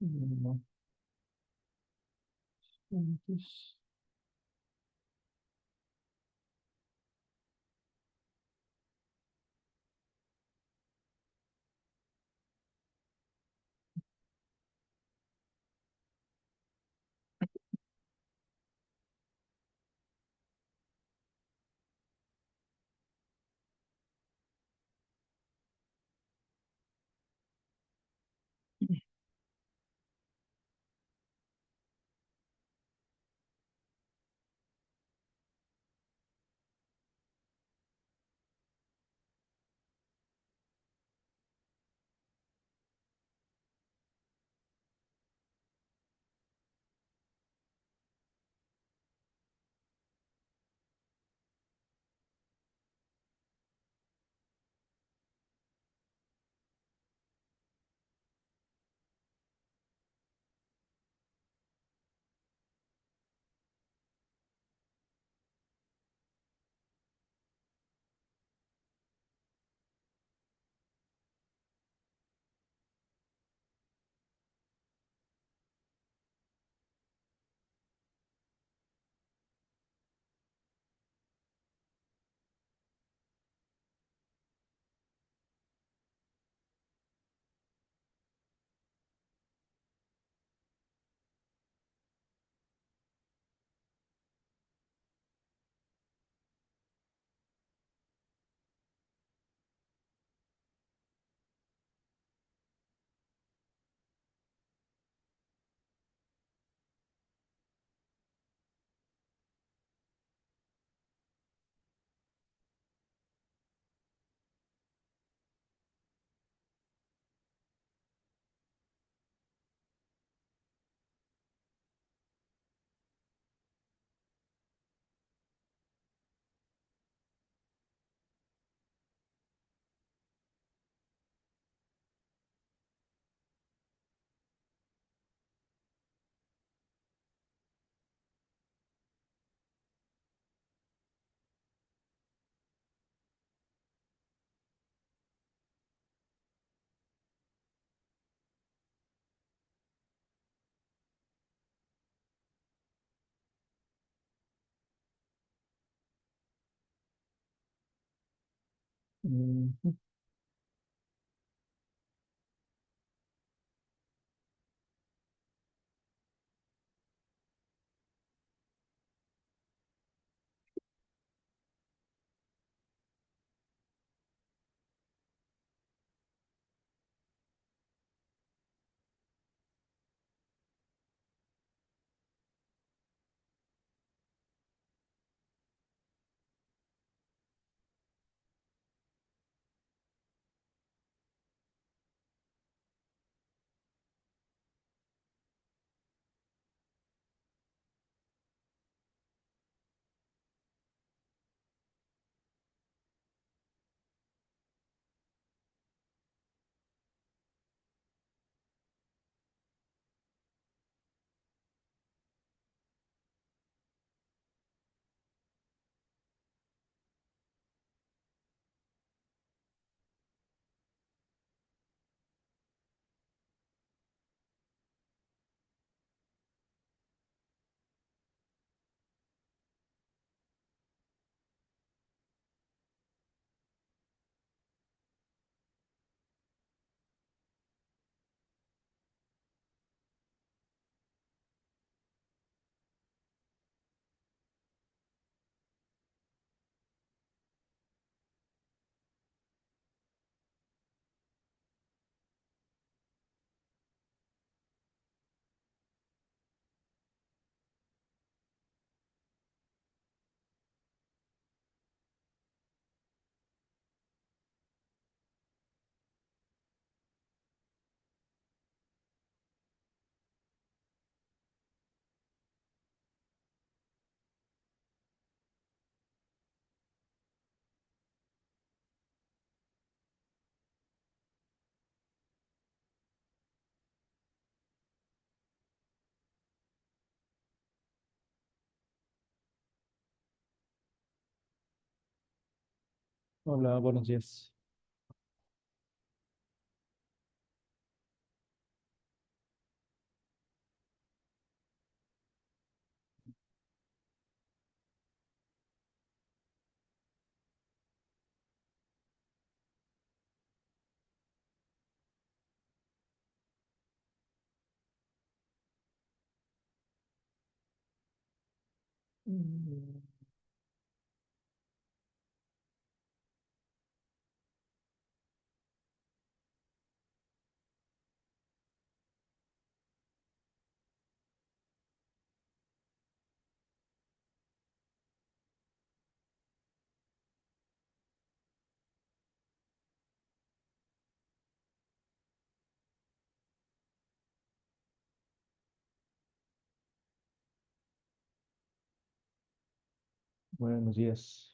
No, entonces, mm, hola, buenos días. Mm, Buenos días.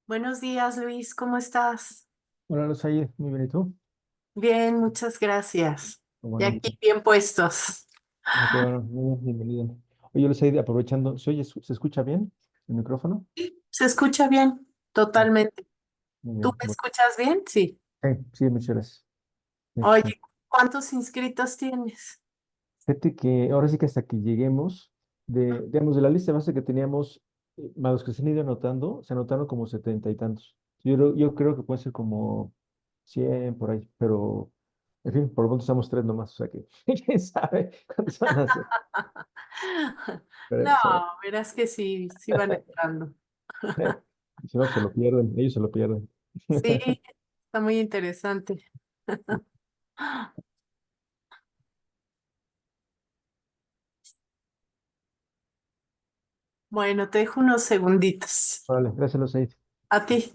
Buenos días, Luis, ¿cómo estás? Hola, Lusaid, muy bien, ¿y tú? Bien, muchas gracias. Y Bueno, aquí bien puestos. qué bueno, muy bien, bienvenido. Oye, Lusaid, aprovechando, se escucha bien el micrófono? ¿Se escucha bien? Ah, Totalmente. muy ¿Tú bien, me bueno. escuchas bien? Sí. Sí, sí, muchas gracias. Este, Oye, ¿cuántos inscritos tienes? fíjate que ahora sí que hasta que lleguemos digamos, de la lista de base que teníamos, Más los que se han ido anotando, se anotaron como setenta y tantos. Yo creo que puede ser como 100 por ahí, pero en fin, por lo pronto estamos tres nomás, o sea que quién sabe cuántos van a ser. No, Veremos, a ver. verás que sí, sí van entrando. Si no, se lo pierden, ellos se lo pierden. Sí, está muy interesante. Bueno, te dejo unos segunditos. Vale, gracias, los seis. A ti.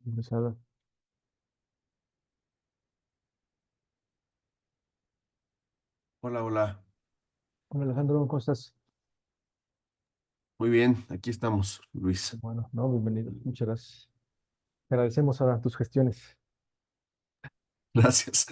Hola, Hola, hola. Alejandro, ¿cómo estás? Muy bien, aquí estamos, Luis. Bueno, no, bienvenido, muchas gracias. Agradecemos ahora tus gestiones. Gracias.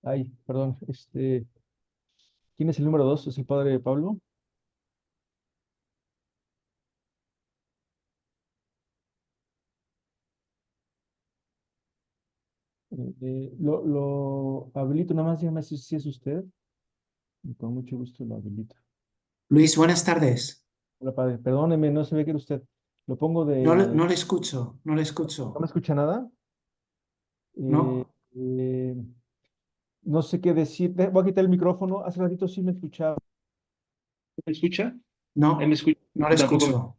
Ay, perdón, ¿quién es el número 2? ¿Es el padre Pablo? Lo habilito, nada más dígame si es usted. Y con mucho gusto lo habilito. Luis, buenas tardes. Hola, padre, perdóneme, no se ve que era usted. Lo pongo No le escucho, no le ¿No me escucho. escucha nada? Eh, No, eh, no sé qué decir. Voy a quitar el micrófono. Hace ratito sí me escuchaba. ¿Me escucha? ¿Ahí me no, escucha? no le ¿Tampoco escucho.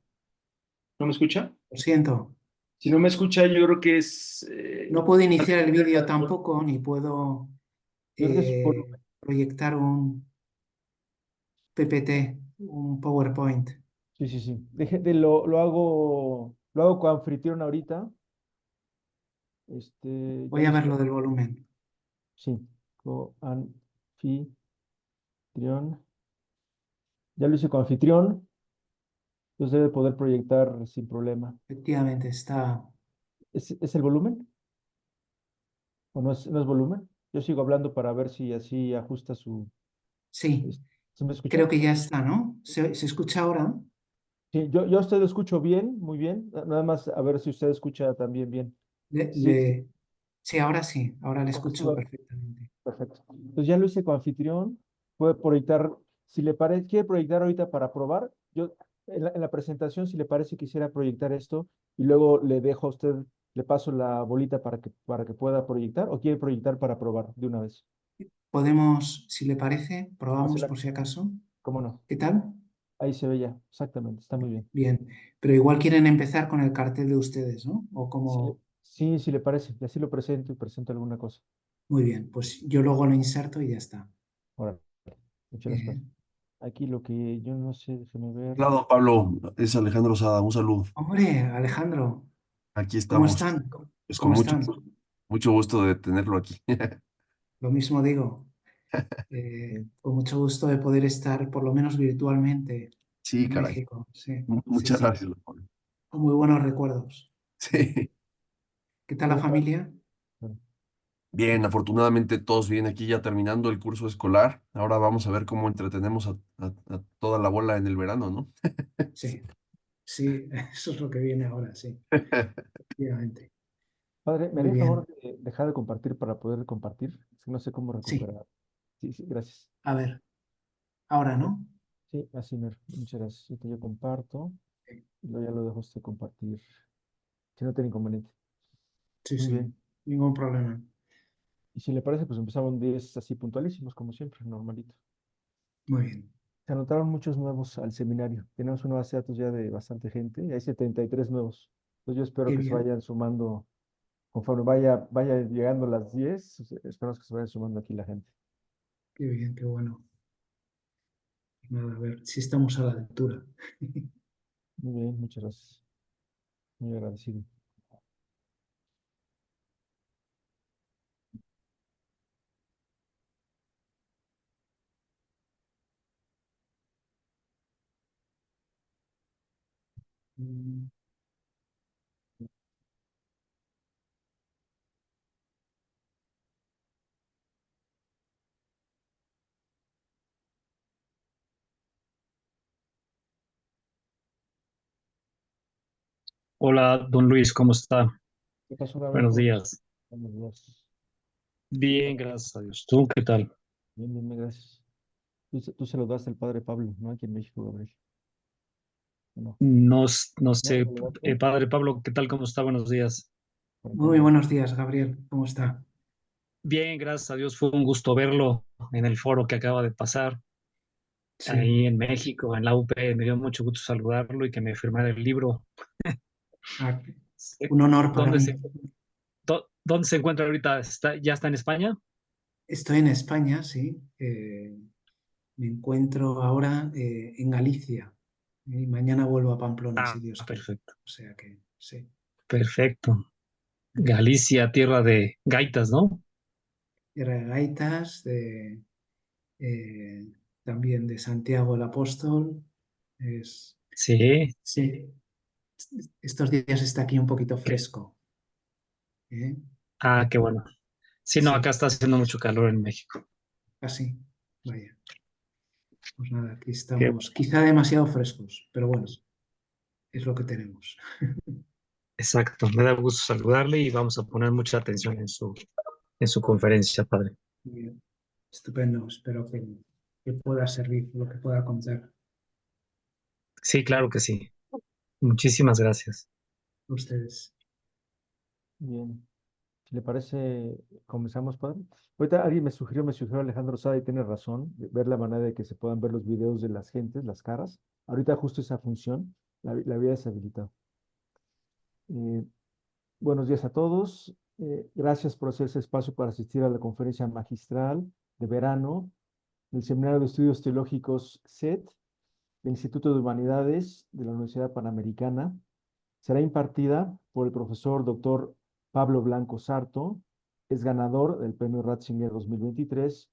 no me escucha? Lo siento. Si no me escucha, yo creo que es... No puedo iniciar el vídeo tampoco, ni puedo yo creo que es por... proyectar un PPT, un PowerPoint. Sí, sí, sí. Lo hago con anfitrión ahorita. Ya Voy lo a hice ver lo del volumen. sí, con anfitrión. Ya lo hice con anfitrión. Entonces debe poder proyectar sin problema. Efectivamente, está. Es el volumen? ¿O no es volumen? Yo sigo hablando para ver si así ajusta su... Sí, es- ¿Se me escucha? creo que ya está, ¿no? ¿Se escucha ahora? Sí, yo a usted lo escucho bien, muy bien. Nada más a ver si usted escucha también bien. Le- Sí, sí, le- sí, ahora le porque escucho perfectamente. perfecto. Entonces ya lo hice con anfitrión. Puede proyectar, si le parece, quiere proyectar ahorita para probar. Yo en la presentación, si le parece, quisiera proyectar esto y luego le dejo a usted, le paso la bolita para que pueda proyectar o quiere proyectar para probar de una vez. Podemos, si le parece, probamos Hacerla, por si acaso. ¿cómo no? ¿Qué tal? Ahí se ve ya, exactamente, está muy bien. Bien, pero igual quieren empezar con el cartel de ustedes, ¿no? O como, Sí, si le parece, y así lo presento y presento alguna cosa. muy bien, pues yo luego lo inserto y ya está. Ahora, muchas gracias, padre. Bien. Aquí lo que yo no sé, déjeme ver. Claro, Pablo, es Alejandro Sada, un saludo. Hombre, Alejandro, Aquí ¿cómo estamos, están? pues con ¿Cómo están? mucho gusto de tenerlo aquí. Lo mismo digo, con mucho gusto de poder estar por lo menos virtualmente Sí, en caray. México. Sí, sí, Muchas sí. gracias, Pablo. Con muy buenos recuerdos. Sí, ¿Qué tal la Oye, padre, familia? bueno, bien, afortunadamente todos bien aquí ya terminando el curso escolar. Ahora vamos a ver cómo entretenemos a toda la bola en el verano, ¿no? Sí, sí, eso es lo que viene ahora, sí, efectivamente. padre, ¿me Muy haría el favor bien. de dejar de compartir para poder compartir? Es que no sé cómo Sí, recuperar. Sí, sí, gracias. a ver, ahora, ¿no? Sí, así, muchas gracias. Ahorita yo comparto y luego ya lo dejo a usted compartir. Si no tiene inconveniente. Sí, Muy sí, bien. ningún problema. Y si le parece, pues empezamos 10 así puntualísimos, como siempre, normalito. Muy bien. Se anotaron muchos nuevos al seminario. Tenemos una base de datos ya de bastante gente y hay 73 nuevos. Entonces yo espero Qué que se bien, vayan sumando conforme vaya llegando las 10. Esperamos que se vaya sumando aquí la gente. qué bien, qué bueno. Nada, a ver si estamos a la altura. Muy bien, muchas gracias. Muy agradecido. Mm, Hola, don Luis, ¿cómo está? ¿Qué pasó, Gabriel? Buenos ¿Cómo días. estás? Buenos días. Bien, gracias a Dios. ¿Tú qué tal? Bien, bien, bien, gracias. Tú se lo das al padre Pablo, ¿no? Aquí en México, Gabriel. ¿O no? No ¿No? sé, ¿No lo daste? padre Pablo, ¿qué tal? ¿Cómo está? Buenos días. Por acá Muy no. buenos días, Gabriel. ¿Cómo está? Bien, gracias a Dios. Fue un gusto verlo en el foro que acaba de pasar Sí. ahí en México, en la UP. Me dio mucho gusto saludarlo y que me firmara el libro. Ah, Sí. un honor para ¿Dónde mí. dónde se encuentra ahorita? ¿Ya está en España? Estoy en España, sí. Me encuentro ahora en Galicia. Y mañana vuelvo a Pamplona, si Ah, Dios quiere. perfecto, O sea que, sí. perfecto. Galicia, tierra de gaitas, ¿no? Tierra de Gaitas, eh, también de Santiago el Apóstol. Es, Sí. sí, estos días está aquí un poquito qué- fresco. ¿Eh? Ah, qué bueno. Sí, no, Sí, acá está haciendo mucho calor en México. así. Vaya. Pues nada, aquí Qué- estamos, quizá demasiado frescos, pero bueno, es lo que tenemos. exacto, me da gusto saludarle y vamos a poner mucha atención en su conferencia, padre. Muy bien. Estupendo, espero que pueda servir lo que pueda contar Sí, claro que sí. Muchísimas gracias. a ustedes. Bien. Si le parece, comenzamos, padre. Ahorita alguien me sugirió Alejandro Sada y tiene razón, ver la manera de que se puedan ver los videos de las gentes, las caras. Ahorita justo esa función la había deshabilitado. Eh, Buenos días a todos. Gracias por hacer ese espacio para asistir a la conferencia magistral de verano del Seminario de Estudios Teológicos SET del Instituto de Humanidades de la Universidad Panamericana. Será impartida por el profesor doctor Pablo Blanco Sarto, es ganador del Premio Ratzinger 2023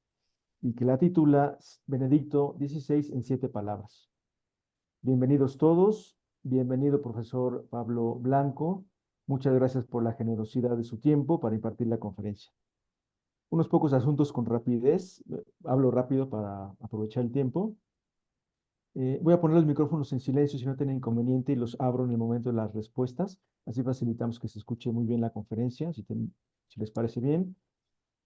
y que la titula Benedicto XVI en 7 palabras. Bienvenidos todos, bienvenido profesor Pablo Blanco, muchas gracias por la generosidad de su tiempo para impartir la conferencia. Unos pocos asuntos con rapidez, hablo rápido para aprovechar el tiempo. Voy a poner los micrófonos en silencio si no tienen inconveniente y los abro en el momento de las respuestas. Así facilitamos que se escuche muy bien la conferencia, si les parece bien.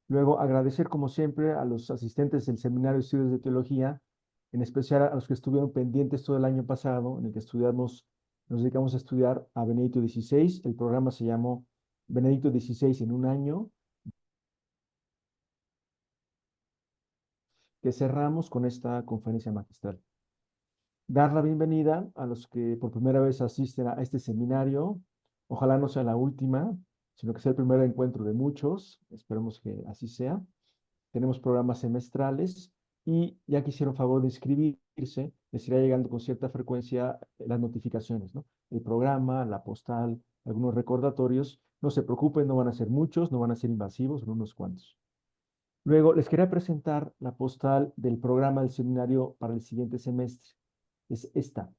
Luego, agradecer como siempre a los asistentes del Seminario de Estudios de Teología, en especial a los que estuvieron pendientes todo el año pasado, en el que nos dedicamos a estudiar a Benedicto XVI. El programa se llamó Benedicto XVI en un año, que cerramos con esta conferencia magistral. Dar la bienvenida a los que por primera vez asisten a este seminario. Ojalá no sea la última, sino que sea el primer encuentro de muchos. Esperemos que así sea. Tenemos programas semestrales y ya que hicieron favor de inscribirse, les irá llegando con cierta frecuencia las notificaciones, ¿no? El programa, la postal, algunos recordatorios. No se preocupen, no van a ser muchos, no van a ser invasivos, son unos cuantos. Luego, les quería presentar la postal del programa del seminario para el siguiente semestre. Es esta.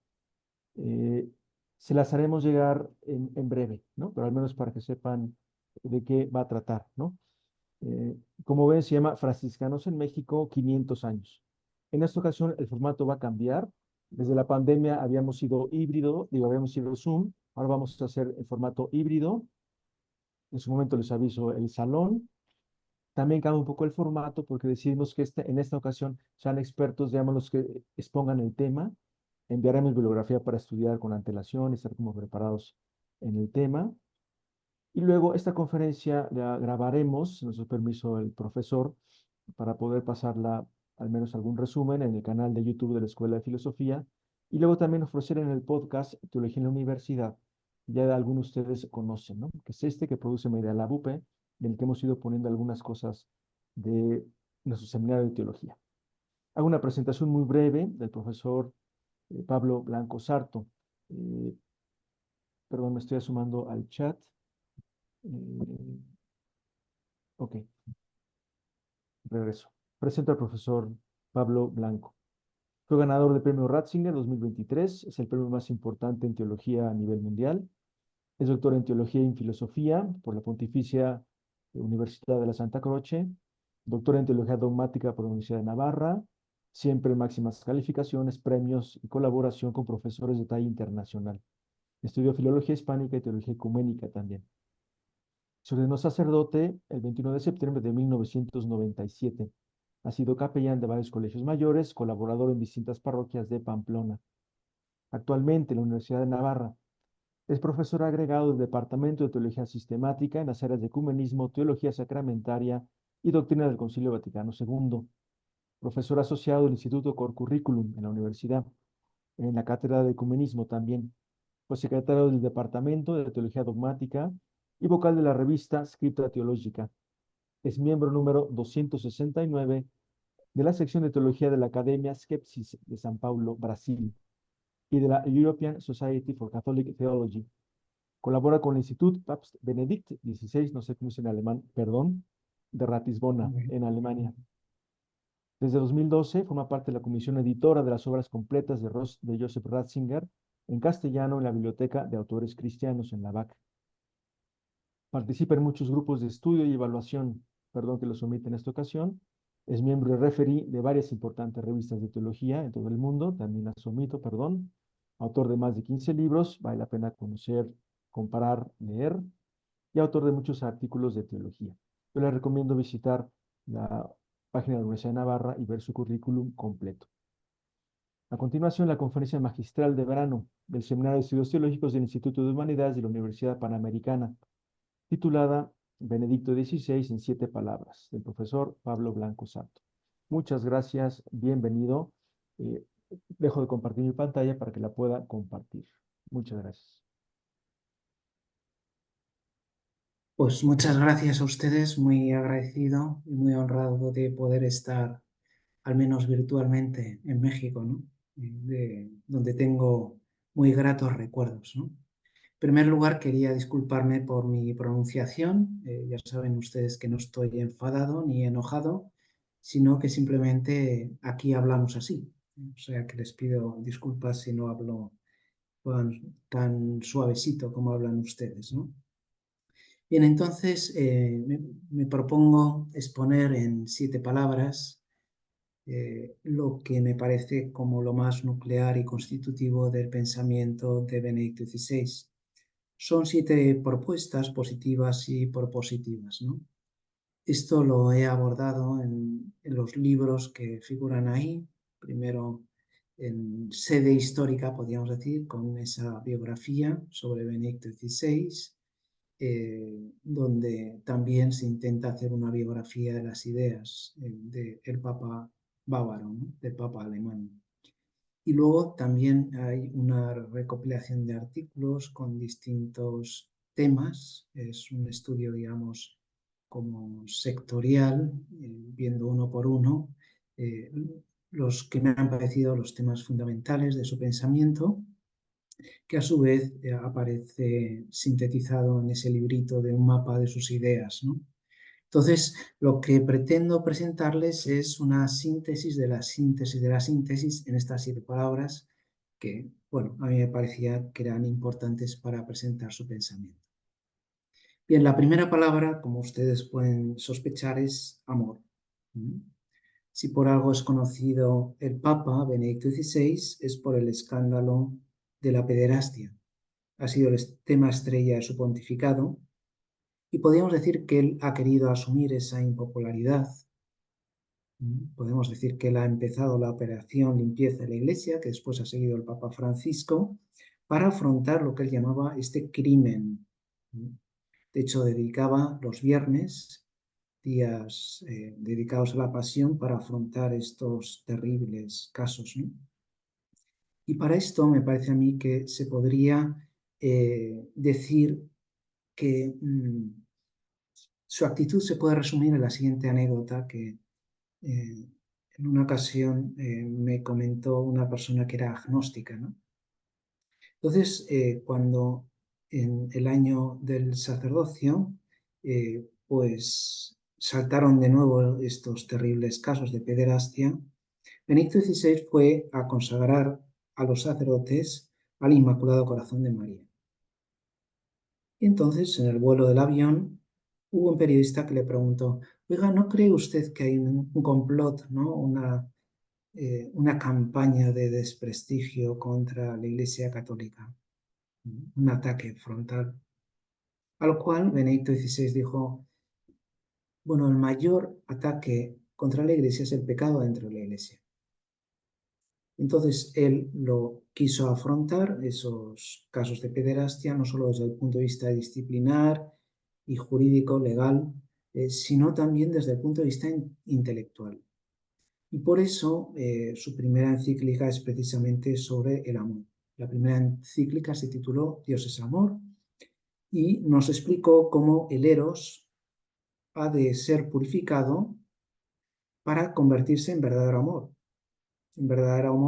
Eh, Se las haremos llegar en breve, ¿no? Pero al menos para que sepan de qué va a tratar, ¿no? Como ven, se llama Franciscanos en México, 500 años. En esta ocasión el formato va a cambiar. Desde la pandemia habíamos sido híbrido, habíamos sido Zoom, ahora vamos a hacer el formato híbrido. En su momento les aviso el salón. También cambia un poco el formato porque decidimos que en esta ocasión sean expertos, digamos, los que expongan el tema. Enviaremos bibliografía para estudiar con antelación y estar como preparados en el tema. Y luego esta conferencia la grabaremos, si nos da permiso el profesor, para poder pasarla al menos algún resumen en el canal de YouTube de la Escuela de Filosofía. Y luego también ofrecer en el podcast Teología en la Universidad. Ya algunos de ustedes conocen, ¿no? Que es este que produce Media Lab UP, del que hemos ido poniendo algunas cosas de nuestro seminario de teología. Hago una presentación muy breve del profesor Pablo Blanco Sarto. Eh, Perdón, me estoy sumando al chat. Eh, ok, regreso. Presento al profesor Pablo Blanco. Fue ganador del premio Ratzinger 2023, es el premio más importante en teología a nivel mundial. Es doctor en teología y en filosofía por la Pontificia Universidad de la Santa Croce, doctor en teología dogmática por la Universidad de Navarra, siempre máximas calificaciones, premios y colaboración con profesores de talla internacional. Estudió filología hispánica y teología ecuménica también. Se ordenó sacerdote el 21 de septiembre de 1997. Ha sido capellán de varios colegios mayores, colaborador en distintas parroquias de Pamplona. Actualmente en la Universidad de Navarra es profesor agregado del Departamento de Teología Sistemática en las áreas de ecumenismo, teología sacramentaria y doctrina del Concilio Vaticano II. Profesor asociado del Instituto Cor Curriculum en la universidad, en la cátedra de ecumenismo también. Fue secretario del Departamento de Teología Dogmática y vocal de la revista Scriptura Theologica. Es miembro número 269 de la sección de teología de la Academia Skepsis de San Paulo, Brasil, y de la European Society for Catholic Theology. Colabora con el Institut Papst Benedict XVI, no sé cómo es en alemán, perdón, de Ratisbona, en Alemania. Desde 2012 forma parte de la comisión editora de las obras completas de Joseph Ratzinger en castellano en la Biblioteca de Autores Cristianos en la BAC. Participa en muchos grupos de estudio y evaluación, perdón que los omite en esta ocasión. Es miembro y referee de varias importantes revistas de teología en todo el mundo, también las omito, perdón. Autor de más de 15 libros, vale la pena conocer, comparar, leer, y autor de muchos artículos de teología. Yo les recomiendo visitar la página de la Universidad de Navarra y ver su currículum completo. A continuación, la conferencia magistral de verano del Seminario de Estudios Teológicos del Instituto de Humanidades de la Universidad Panamericana, titulada Benedicto XVI en 7 palabras, del profesor Pablo Blanco Santo. Muchas gracias, bienvenido. Dejo de compartir mi pantalla para que la pueda compartir. Muchas gracias. Pues muchas gracias a ustedes, muy agradecido y muy honrado de poder estar, al menos virtualmente, en México, ¿no? Donde tengo muy gratos recuerdos, ¿no? En primer lugar, quería disculparme por mi pronunciación. Ya saben ustedes que no estoy enfadado ni enojado, sino que simplemente aquí hablamos así. O sea que les pido disculpas si no hablo tan suavecito como hablan ustedes, ¿no? Bien, entonces me propongo exponer en 7 palabras lo que me parece como lo más nuclear y constitutivo del pensamiento de Benedicto XVI. Son 7 propuestas positivas y propositivas, ¿no? Esto lo he abordado en los libros que figuran ahí, primero en sede histórica, podríamos decir, con esa biografía sobre Benedicto XVI, donde también se intenta hacer una biografía de las ideas del Papa bávaro, ¿no? Del Papa alemán. Y luego también hay una recopilación de artículos con distintos temas. Es un estudio, digamos, como sectorial, viendo uno por uno los que me han parecido los temas fundamentales de su pensamiento, que a su vez aparece sintetizado en ese librito de un mapa de sus ideas, ¿no? Entonces, lo que pretendo presentarles es una síntesis de la síntesis de la síntesis en estas 7 palabras que, bueno, a mí me parecía que eran importantes para presentar su pensamiento. Bien, la primera palabra, como ustedes pueden sospechar, es amor. Si por algo es conocido el Papa Benedicto XVI, es por el escándalo de la pederastia. Ha sido el tema estrella de su pontificado, y podríamos decir que él ha querido asumir esa impopularidad. Podemos decir que él ha empezado la operación limpieza de la Iglesia, que después ha seguido el Papa Francisco, para afrontar lo que él llamaba este crimen. De hecho, dedicaba los viernes, días dedicados a la pasión, para afrontar estos terribles casos, ¿no? Y para esto me parece a mí que se podría decir que su actitud se puede resumir en la siguiente anécdota que en una ocasión me comentó una persona que era agnóstica, ¿no? Entonces, cuando en el año del sacerdocio, pues saltaron de nuevo estos terribles casos de pederastia, Benedicto XVI fue a consagrar a los sacerdotes al Inmaculado Corazón de María. Y entonces, en el vuelo del avión, hubo un periodista que le preguntó: oiga, ¿no cree usted que hay un complot, ¿no? Una campaña de desprestigio contra la Iglesia Católica? Un ataque frontal. A lo cual Benedicto XVI dijo: bueno, el mayor ataque contra la Iglesia es el pecado dentro de la Iglesia. Entonces él lo quiso afrontar, esos casos de pederastia, no solo desde el punto de vista disciplinar y jurídico, legal, sino también desde el punto de vista intelectual. Y por eso su primera encíclica es precisamente sobre el amor. La primera encíclica se tituló Dios es amor y nos explicó cómo el eros ha de ser purificado para convertirse en verdadero amor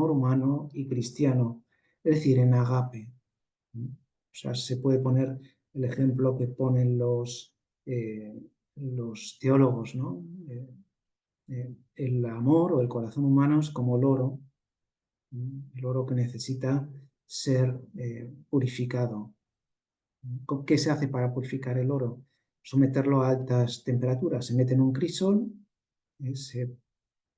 humano y cristiano, es decir, en agape. O sea, se puede poner el ejemplo que ponen los teólogos, ¿no? El amor o el corazón humano es como el oro que necesita ser purificado. ¿Qué se hace para purificar el oro? someterlo a altas temperaturas. Se mete en un crisol, se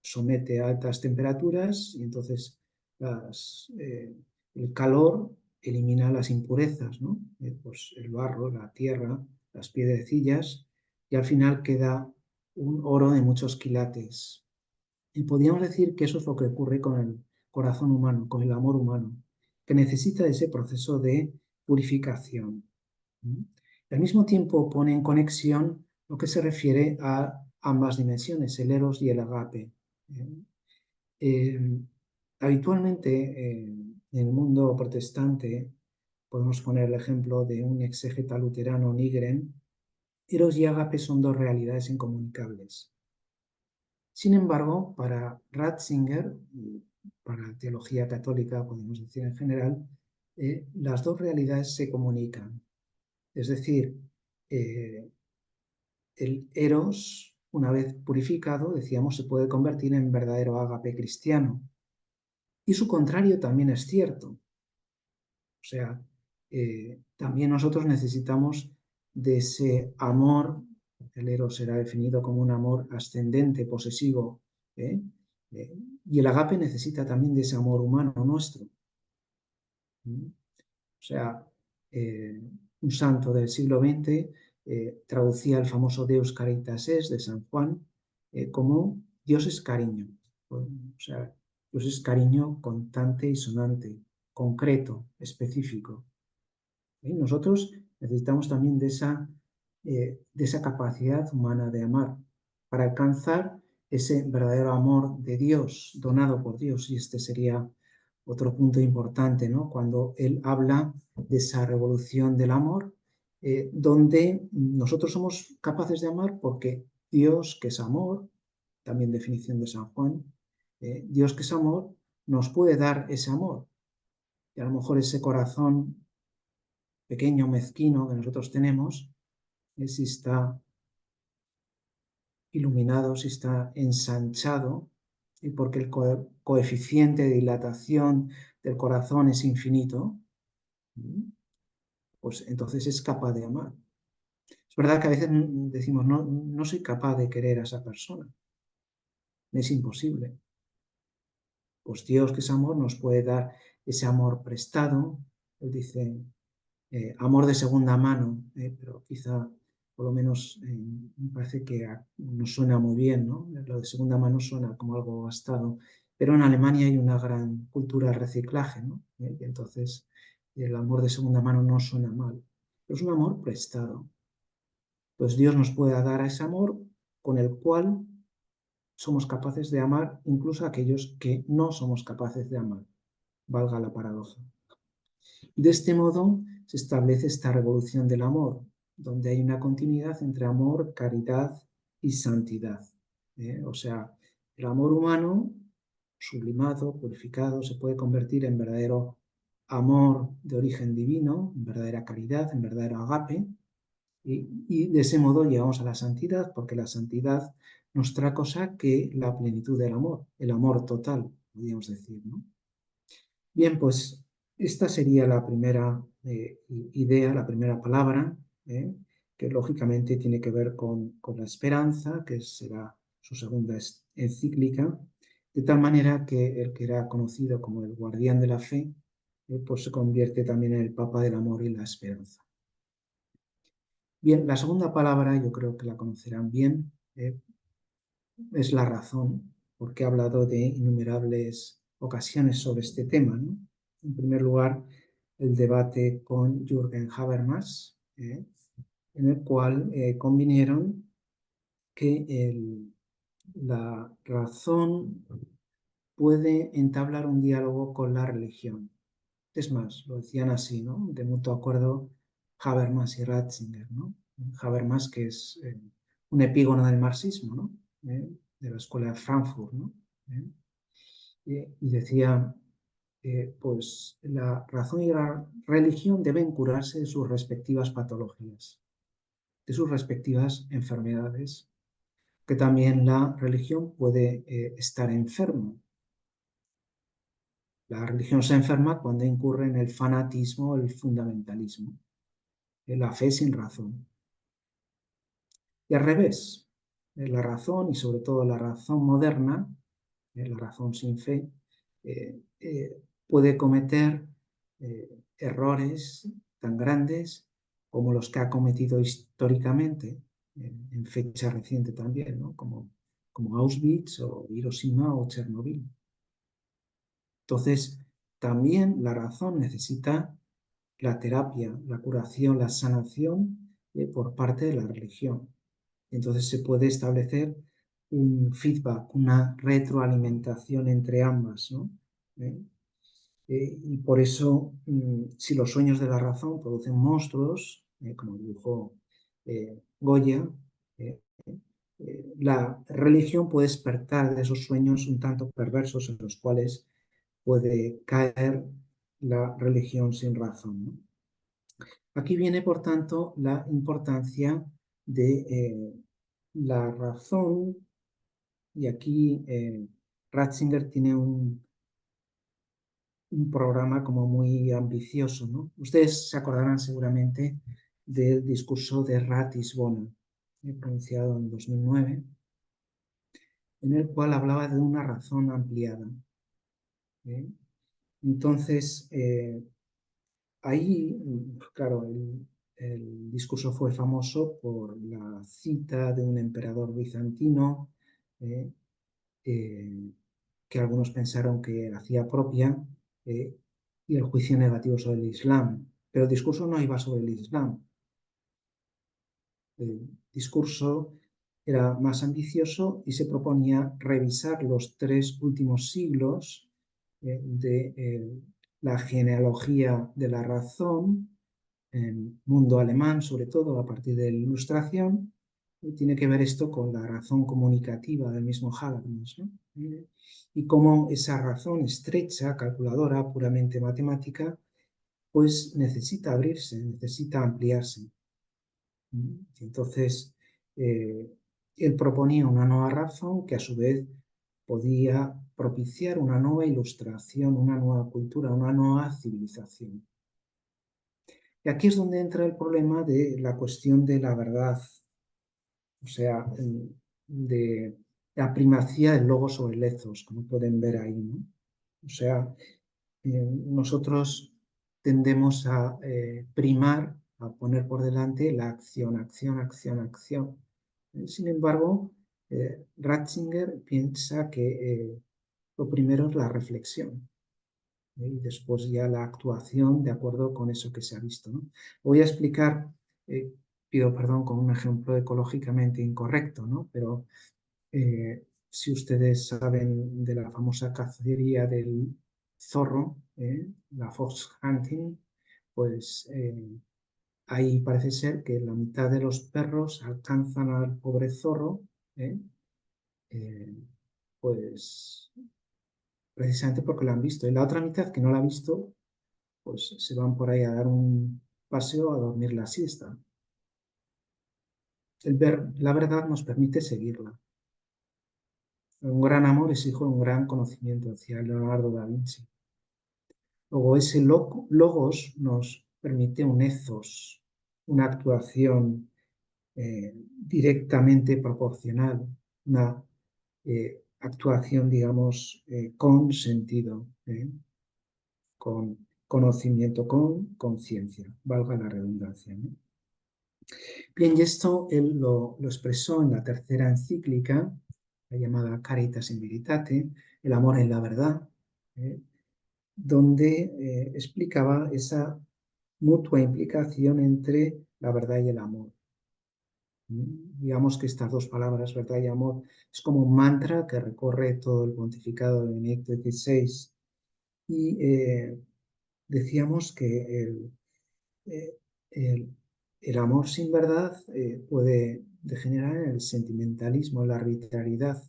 somete a altas temperaturas y entonces el calor elimina las impurezas, ¿no? Pues el barro, la tierra, las piedrecillas, y al final queda un oro de muchos quilates. Y podríamos decir que eso es lo que ocurre con el corazón humano, con el amor humano, que necesita ese proceso de purificación. Al mismo tiempo pone en conexión lo que se refiere a ambas dimensiones, el eros y el agape. Habitualmente en el mundo protestante podemos poner el ejemplo de un exégeta luterano, Nigren. Eros y agape son dos realidades incomunicables. Sin embargo, para Ratzinger, y para la teología católica, podemos decir en general, las dos realidades se comunican. Es decir, el eros, una vez purificado, decíamos, se puede convertir en verdadero ágape cristiano. Y su contrario también es cierto. O sea, también nosotros necesitamos de ese amor. El eros será definido como un amor ascendente, posesivo, y el agape necesita también de ese amor humano nuestro. O sea, un santo del siglo XX traducía el famoso Deus Caritas Est de San Juan como Dios es cariño. O sea, Dios es cariño constante y sonante, concreto, específico. Nosotros necesitamos también de esa capacidad humana de amar para alcanzar ese verdadero amor de Dios, donado por Dios. Y este sería otro punto importante, ¿no? Cuando él habla de esa revolución del amor, donde nosotros somos capaces de amar porque Dios, que es amor, también definición de San Juan, Dios que es amor, nos puede dar ese amor. Y a lo mejor ese corazón pequeño, mezquino que nosotros tenemos, si está iluminado, si está ensanchado, y porque el coeficiente de dilatación del corazón es infinito, pues entonces es capaz de amar. Es verdad que a veces decimos, no soy capaz de querer a esa persona. Es imposible. Pues Dios, que es amor, nos puede dar ese amor prestado. Él dice, amor de segunda mano, pero quizá, por lo menos, me parece que nos suena muy bien, ¿no? Lo de segunda mano suena como algo gastado, pero en Alemania hay una gran cultura de reciclaje, ¿no? Y entonces el amor de segunda mano no suena mal, pero es un amor prestado. Pues Dios nos puede dar ese amor con el cual somos capaces de amar incluso a aquellos que no somos capaces de amar, valga la paradoja. De este modo se establece esta revolución del amor, donde hay una continuidad entre amor, caridad y santidad. O sea, el amor humano, sublimado, purificado, se puede convertir en verdadero amor de origen divino, en verdadera caridad, en verdadero agape, y de ese modo llegamos a la santidad, porque la santidad no es otra cosa que la plenitud del amor, el amor total, podríamos decir, ¿no? Bien, pues esta sería la primera idea, la primera palabra, que lógicamente tiene que ver con la esperanza, que será su segunda encíclica, de tal manera que el que era conocido como el guardián de la fe, pues se convierte también en el Papa del amor y la esperanza. Bien, la segunda palabra, yo creo que la conocerán bien, es la razón, porque he hablado de innumerables ocasiones sobre este tema, ¿no? En primer lugar, el debate con Jürgen Habermas, en el cual convinieron que la razón puede entablar un diálogo con la religión. Es más, lo decían así, ¿no? De mutuo acuerdo Habermas y Ratzinger, ¿no? Habermas, que es un epígono del marxismo, ¿no? De la escuela de Frankfurt, ¿no? Y decía, pues la razón y la religión deben curarse de sus respectivas patologías, de sus respectivas enfermedades, que también la religión puede estar enferma. La religión se enferma cuando incurre en el fanatismo o el fundamentalismo, en la fe sin razón. Y al revés, la razón y sobre todo la razón moderna, la razón sin fe, puede cometer errores tan grandes como los que ha cometido históricamente, en fecha reciente también, ¿no? como Auschwitz o Hiroshima o Chernobyl. Entonces, también la razón necesita la terapia, la curación, la sanación por parte de la religión. Entonces se puede establecer un feedback, una retroalimentación entre ambas, ¿no? Y por eso, si los sueños de la razón producen monstruos, como dibujó Goya, la religión puede despertar de esos sueños un tanto perversos en los cuales puede caer la religión sin razón, ¿no? Aquí viene, por tanto, la importancia de la razón, y aquí Ratzinger tiene un programa como muy ambicioso, ¿no? Ustedes se acordarán seguramente del discurso de Ratisbona, pronunciado en 2009, en el cual hablaba de una razón ampliada. Entonces, ahí, claro, el discurso fue famoso por la cita de un emperador bizantino que algunos pensaron que hacía propia, y el juicio negativo sobre el Islam. Pero el discurso no iba sobre el Islam. El discurso era más ambicioso y se proponía revisar los 3 últimos siglos de la genealogía de la razón, en el mundo alemán, sobre todo a partir de la Ilustración. Tiene que ver esto con la razón comunicativa del mismo Habermas, ¿no? Y cómo esa razón estrecha, calculadora, puramente matemática, pues necesita abrirse, necesita ampliarse. Entonces, él proponía una nueva razón que a su vez podía propiciar una nueva ilustración, una nueva cultura, una nueva civilización. Y aquí es donde entra el problema de la cuestión de la verdad, o sea, de la primacía del logos sobre el ethos, como pueden ver ahí, ¿no? O sea, nosotros tendemos a primar, a poner por delante la acción, acción, acción, acción. Sin embargo, Ratzinger piensa que lo primero es la reflexión, y después ya la actuación de acuerdo con eso que se ha visto, ¿no? Voy a explicar, pido perdón con un ejemplo ecológicamente incorrecto, ¿no? Pero si ustedes saben de la famosa cacería del zorro, la fox hunting, pues ahí parece ser que la mitad de los perros alcanzan al pobre zorro, pues precisamente porque lo han visto. Y la otra mitad que no la ha visto, pues se van por ahí a dar un paseo, a dormir la siesta. El ver la verdad nos permite seguirla. Un gran amor es hijo de un gran conocimiento, decía Leonardo da Vinci. Luego ese logos nos permite un ethos, una actuación directamente proporcional, una actuación, digamos, con sentido, con conocimiento, con conciencia, valga la redundancia, ¿no? Bien, y esto él lo expresó en la tercera encíclica, la llamada Caritas in Veritate, el amor en la verdad, donde explicaba esa mutua implicación entre la verdad y el amor. Digamos que estas 2 palabras, verdad y amor, es como un mantra que recorre todo el pontificado de Benedicto XVI. Y decíamos que el amor sin verdad puede degenerar en el sentimentalismo, en la arbitrariedad,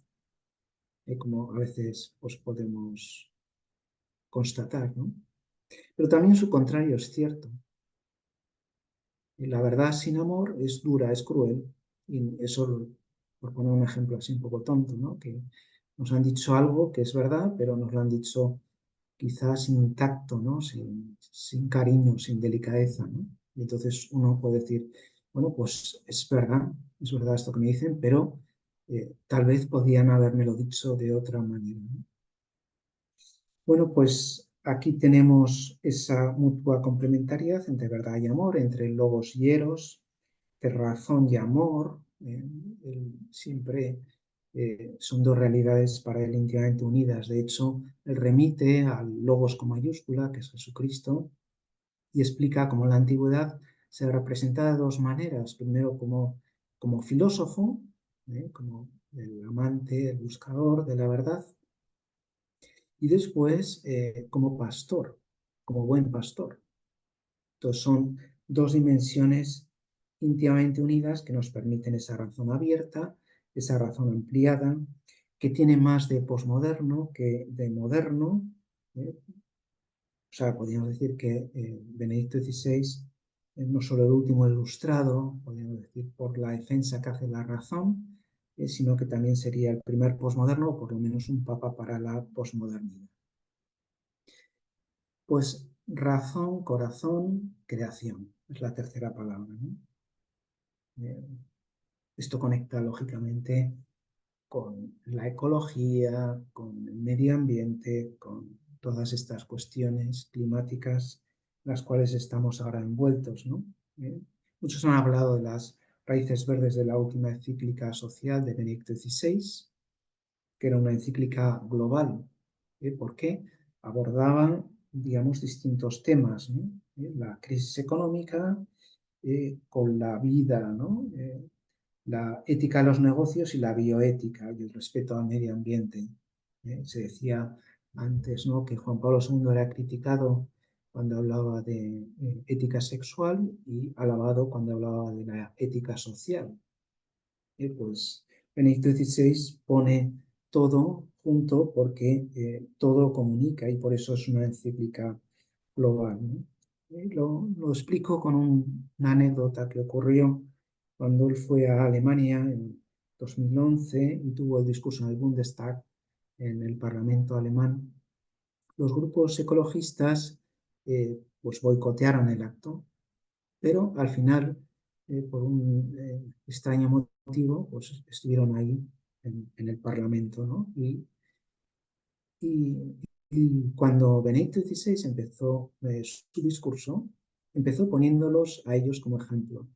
como a veces pues, podemos constatar, ¿no? Pero también su contrario es cierto. La verdad sin amor es dura, es cruel. Y eso, por poner un ejemplo así un poco tonto, ¿no? Que nos han dicho algo que es verdad, pero nos lo han dicho quizás sin tacto, ¿no? Sin cariño, sin delicadeza, ¿no? Y entonces uno puede decir, Bueno, pues es verdad esto que me dicen, pero tal vez podían habérmelo dicho de otra manera, ¿no? Bueno, pues aquí tenemos esa mutua complementariedad entre verdad y amor, entre logos y eros, de razón y amor. Siempre son dos realidades para él íntimamente unidas. De hecho, él remite al logos con mayúscula, que es Jesucristo, y explica cómo en la antigüedad se representa de dos maneras. Primero como filósofo, como el amante, el buscador de la verdad, y después como pastor, como buen pastor. Entonces son dos dimensiones íntimamente unidas que nos permiten esa razón abierta, esa razón ampliada, que tiene más de posmoderno que de moderno. O sea, podríamos decir que Benedicto XVI es no solo el último ilustrado, podríamos decir, por la defensa que hace la razón, sino que también sería el primer posmoderno, o por lo menos un papa para la posmodernidad. Pues razón, corazón, creación, es la tercera palabra, ¿no? Esto conecta lógicamente con la ecología, con el medio ambiente, con todas estas cuestiones climáticas, las cuales estamos ahora envueltos, ¿no? Muchos han hablado de las raíces verdes de la última encíclica social de Benedicto XVI, que era una encíclica global, porque abordaban, digamos, distintos temas, ¿no? La crisis económica con la vida, ¿no? La ética de los negocios y la bioética y el respeto al medio ambiente. Se decía antes, ¿no?, que Juan Pablo II era criticado cuando hablaba de ética sexual y alabado cuando hablaba de la ética social. Pues Benedicto XVI pone todo junto porque todo comunica y por eso es una encíclica global, ¿no? Lo explico con una anécdota que ocurrió cuando él fue a Alemania en 2011 y tuvo el discurso en el Bundestag, en el Parlamento alemán. Los grupos ecologistas pues boicotearon el acto, pero al final, por un extraño motivo, pues estuvieron ahí en el Parlamento, ¿no? Y cuando Benedicto XVI empezó su discurso, empezó poniéndolos a ellos como ejemplo.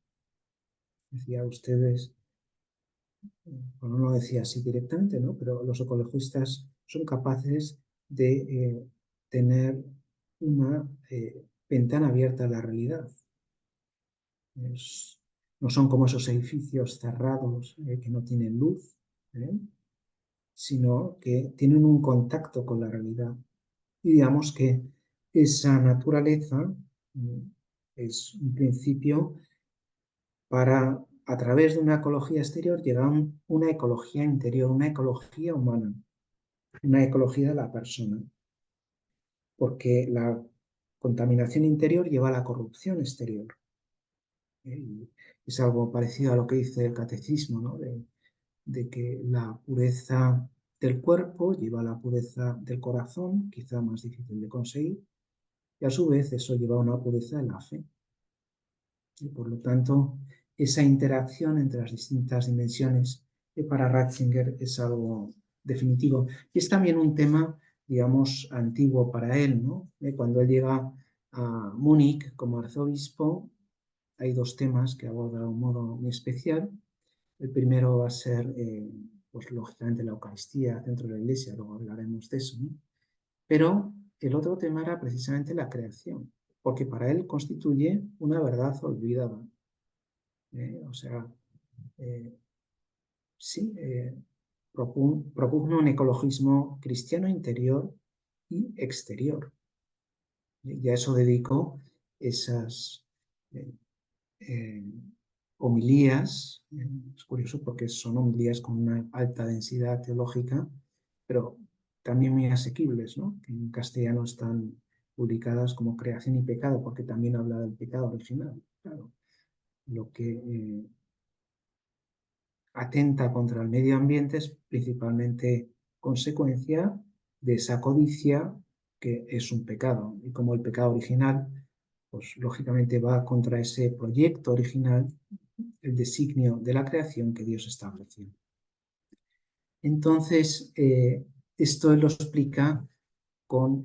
Decía, ustedes, bueno, no lo decía así directamente, ¿no?, pero los ecologistas son capaces de tener una ventana abierta a la realidad. No son como esos edificios cerrados que no tienen luz, sino que tienen un contacto con la realidad. Y digamos que esa naturaleza es un principio para, a través de una ecología exterior, llegar a una ecología interior, una ecología humana, una ecología de la persona. Porque la contaminación interior lleva a la corrupción exterior. Es algo parecido a lo que dice el catecismo, ¿no?, de que la pureza del cuerpo lleva a la pureza del corazón, quizá más difícil de conseguir, y a su vez eso lleva a una pureza de la fe. Y por lo tanto, esa interacción entre las distintas dimensiones para Ratzinger es algo definitivo. Y es también un tema, digamos, antiguo para él, ¿no? Cuando él llega a Múnich como arzobispo, hay dos temas que aborda de un modo muy especial. El primero va a ser, pues lógicamente, la Eucaristía dentro de la Iglesia, luego hablaremos de eso, ¿no? Pero el otro tema era precisamente la creación, porque para él constituye una verdad olvidada. O sea, sí, propugna un ecologismo cristiano interior y exterior. Y a eso dedicó esas homilías. Es curioso porque son homilías con una alta densidad teológica, pero también muy asequibles, ¿no?, que en castellano están publicadas como Creación y Pecado, porque también habla del pecado original. Claro, lo que atenta contra el medio ambiente es principalmente consecuencia de esa codicia que es un pecado. Y como el pecado original, pues lógicamente va contra ese proyecto original, el designio de la creación que Dios estableció. Entonces, esto él lo explica con,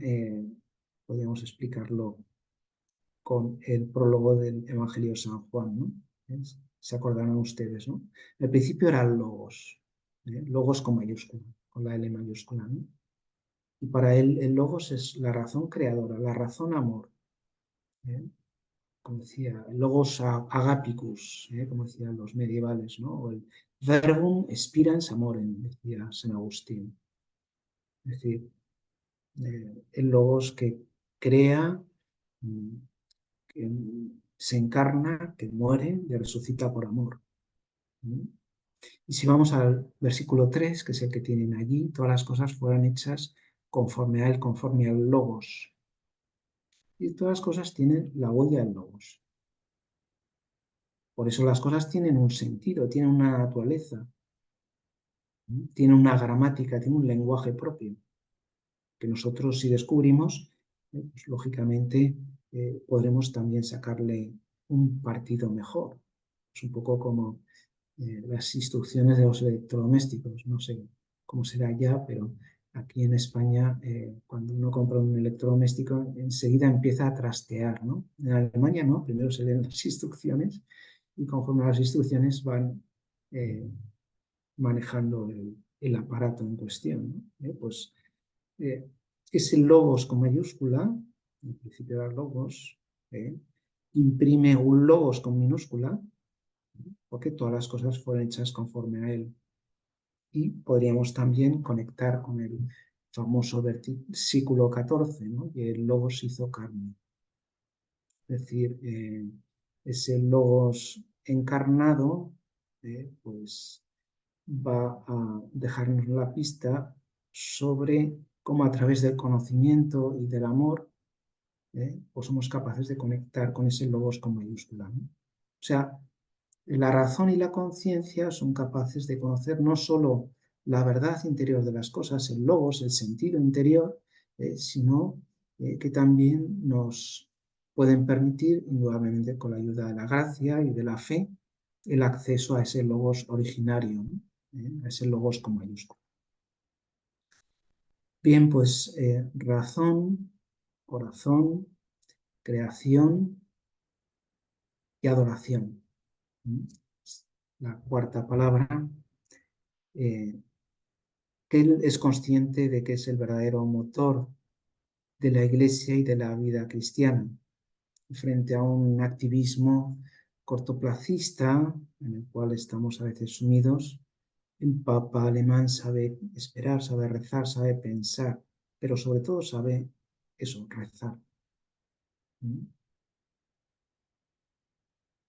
podríamos explicarlo con el prólogo del Evangelio de San Juan, ¿no? Se acordarán ustedes, ¿no? Al principio era el Logos, Logos con mayúscula, con la L mayúscula, ¿no? Y para él el Logos es la razón creadora, la razón amor, como decía, el Logos agapicus, como decían los medievales, ¿no? O el verbum spirans amorem, decía San Agustín. Es decir, el Logos que crea, que se encarna, que muere y resucita por amor. Y si vamos al versículo 3, que es el que tienen allí, todas las cosas fueron hechas conforme a él, conforme al Logos. Y todas las cosas tienen la huella del Logos. Por eso las cosas tienen un sentido, tienen una naturaleza, tienen una gramática, tienen un lenguaje propio, que nosotros si descubrimos, pues, lógicamente podremos también sacarle un partido mejor. Es un poco como las instrucciones de los electrodomésticos, no sé cómo será ya, pero aquí en España cuando uno compra un electrodoméstico enseguida empieza a trastear, ¿no? En Alemania no, primero se leen las instrucciones y conforme a las instrucciones van manejando el aparato en cuestión, ¿no? Pues ese logos con mayúscula, en principio era logos, imprime un logos con minúscula, porque todas las cosas fueron hechas conforme a él. Y podríamos también conectar con el famoso versículo 14, ¿no? Y el logos hizo carne. Es decir, ese logos encarnado, pues va a dejarnos la pista sobre cómo a través del conocimiento y del amor pues somos capaces de conectar con ese logos con mayúscula, ¿no? O sea, la razón y la conciencia son capaces de conocer no solo la verdad interior de las cosas, el logos, el sentido interior, sino que también nos pueden permitir, indudablemente con la ayuda de la gracia y de la fe, el acceso a ese logos originario, ¿no? A ese logos con mayúscula. Bien, pues razón, corazón, creación y adoración. La cuarta palabra, que él es consciente de que es el verdadero motor de la Iglesia y de la vida cristiana, frente a un activismo cortoplacista en el cual estamos a veces sumidos. El Papa alemán sabe esperar, sabe rezar, sabe pensar, pero sobre todo sabe eso, rezar.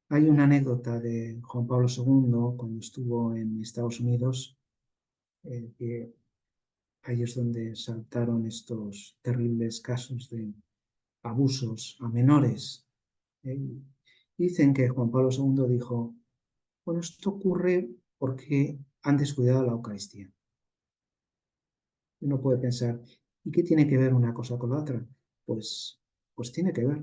Hay una anécdota de Juan Pablo II cuando estuvo en Estados Unidos, que ahí es donde saltaron estos terribles casos de abusos a menores. Dicen que Juan Pablo II dijo, bueno, esto ocurre porque han descuidado la Eucaristía. Uno puede pensar, ¿y qué tiene que ver una cosa con la otra? Pues tiene que ver,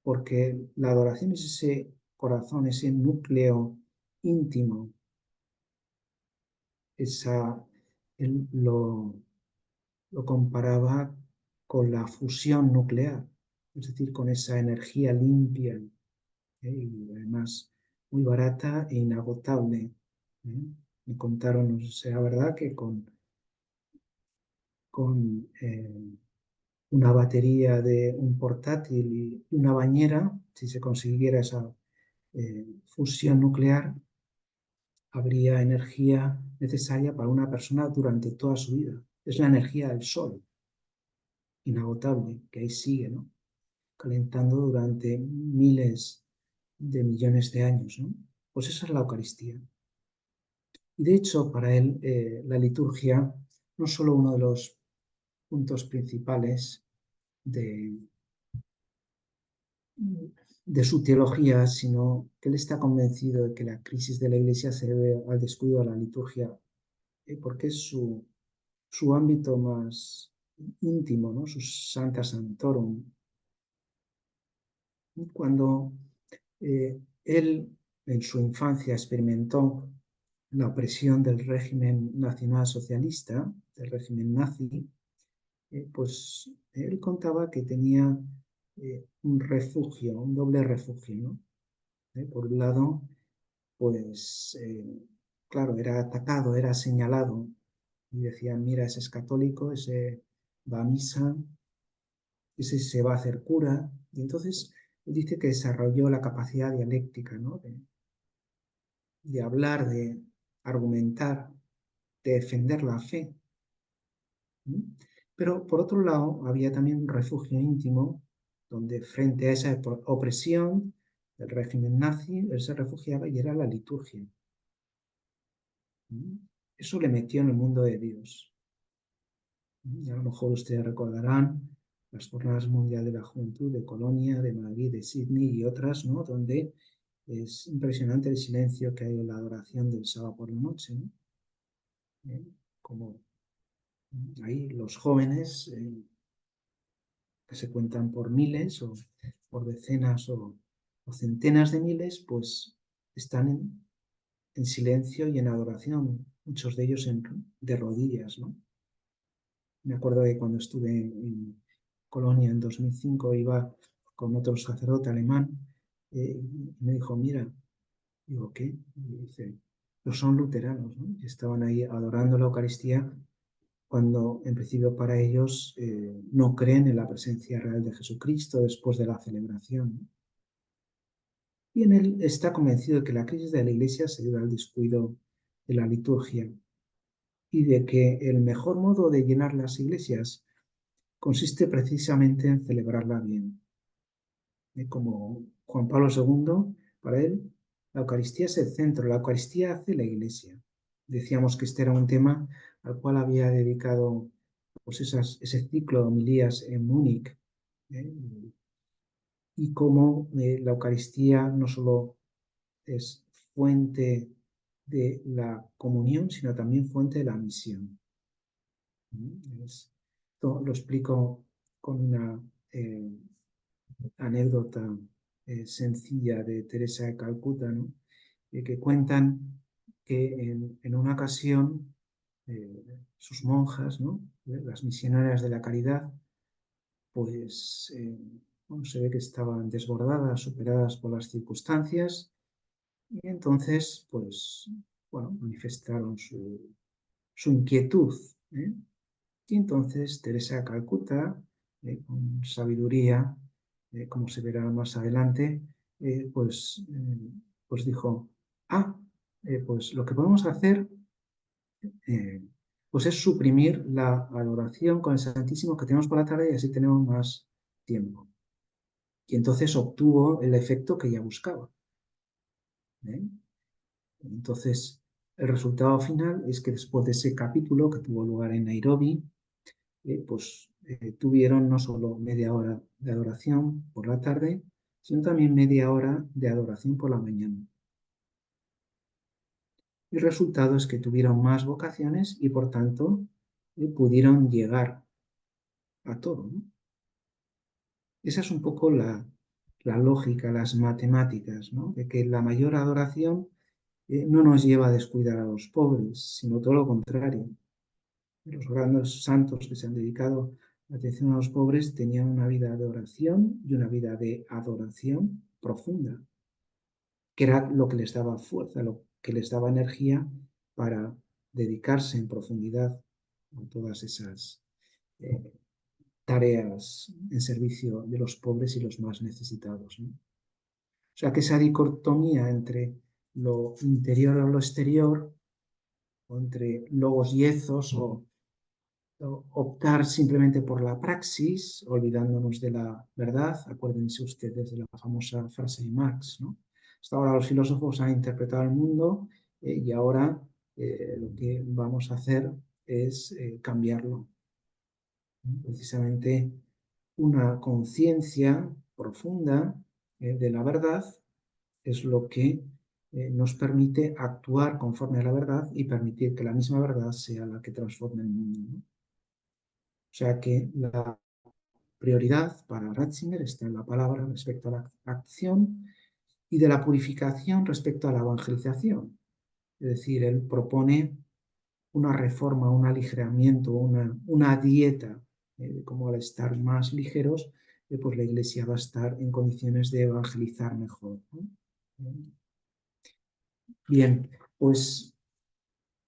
porque la adoración es ese corazón, ese núcleo íntimo, él lo comparaba con la fusión nuclear, es decir, con esa energía limpia y además muy barata e inagotable. Me contaron, no sé si era verdad, que con una batería de un portátil y una bañera, si se consiguiera esa fusión nuclear, habría energía necesaria para una persona durante toda su vida. Es la energía del sol, inagotable, que ahí sigue, ¿no? Calentando durante miles de millones de años, ¿no? Pues esa es la Eucaristía. Y de hecho, para él, la liturgia no es solo uno de los puntos principales de su teología, sino que él está convencido de que la crisis de la Iglesia se debe al descuido de la liturgia, porque es su ámbito más íntimo, ¿no? Su Sancta Sanctorum. Cuando él en su infancia experimentó la opresión del régimen nacionalsocialista, del régimen nazi, pues él contaba que tenía un refugio, un doble refugio, ¿no? Por un lado, pues, claro, era atacado, era señalado, y decían, mira, ese es católico, ese va a misa, ese se va a hacer cura, y entonces él dice que desarrolló la capacidad dialéctica, ¿no? De hablar, de argumentar, de defender la fe. ¿Mm? Pero por otro lado, había también un refugio íntimo donde frente a esa opresión del régimen nazi, él se refugiaba y era la liturgia. ¿Mm? Eso le metió en el mundo de Dios. ¿Mm? Y a lo mejor ustedes recordarán las Jornadas Mundiales de la Juventud de Colonia, de Madrid, de Sydney y otras, ¿no? Donde es impresionante el silencio que hay en la adoración del sábado por la noche, ¿no? Como ahí los jóvenes que se cuentan por miles o por decenas o centenas de miles, pues están en silencio y en adoración, muchos de ellos de rodillas, ¿no? Me acuerdo que cuando estuve en Colonia en 2005 iba con otro sacerdote alemán y me dijo, mira, digo, ¿qué? Y dice, los son luteranos, ¿no? Y estaban ahí adorando la Eucaristía cuando en principio para ellos no creen en la presencia real de Jesucristo después de la celebración, ¿no? Y en él está convencido de que la crisis de la Iglesia se debe al descuido de la liturgia y de que el mejor modo de llenar las iglesias consiste precisamente en celebrarla bien. Como Juan Pablo II, para él, la Eucaristía es el centro, la Eucaristía hace la Iglesia. Decíamos que este era un tema al cual había dedicado pues ese ciclo de homilías en Múnich, y cómo la Eucaristía no solo es fuente de la comunión, sino también fuente de la misión. Esto lo explico con una anécdota sencilla de Teresa de Calcuta, ¿no? Que cuentan que en una ocasión sus monjas, ¿no? Las misionarias de la caridad, pues bueno, se ve que estaban desbordadas, superadas por las circunstancias, y entonces, pues, bueno, manifestaron su inquietud, ¿eh? Y entonces Teresa de Calcuta, con sabiduría, como se verá más adelante, pues dijo, pues lo que podemos hacer pues es suprimir la adoración con el Santísimo que tenemos por la tarde y así tenemos más tiempo. Y entonces obtuvo el efecto que ella buscaba. Entonces, el resultado final es que después de ese capítulo que tuvo lugar en Nairobi, tuvieron no solo media hora de adoración por la tarde, sino también media hora de adoración por la mañana. Y el resultado es que tuvieron más vocaciones y por tanto pudieron llegar a todo, ¿no? Esa es un poco la lógica, las matemáticas, ¿no? De que la mayor adoración no nos lleva a descuidar a los pobres, sino todo lo contrario. Los grandes santos que se han dedicado la atención a los pobres tenían una vida de oración y una vida de adoración profunda, que era lo que les daba fuerza, lo que les daba energía para dedicarse en profundidad a todas esas tareas en servicio de los pobres y los más necesitados, ¿no? O sea que esa dicotomía entre lo interior o lo exterior, o entre logos y ethos, o optar simplemente por la praxis, olvidándonos de la verdad. Acuérdense ustedes de la famosa frase de Marx, ¿no? Hasta ahora los filósofos han interpretado el mundo y ahora lo que vamos a hacer es cambiarlo. Precisamente una conciencia profunda de la verdad es lo que nos permite actuar conforme a la verdad y permitir que la misma verdad sea la que transforme el mundo, ¿no? O sea que la prioridad para Ratzinger está en la palabra respecto a la acción y de la purificación respecto a la evangelización. Es decir, él propone una reforma, un aligeramiento, una dieta, como al estar más ligeros, pues la Iglesia va a estar en condiciones de evangelizar mejor, ¿no? Bien, pues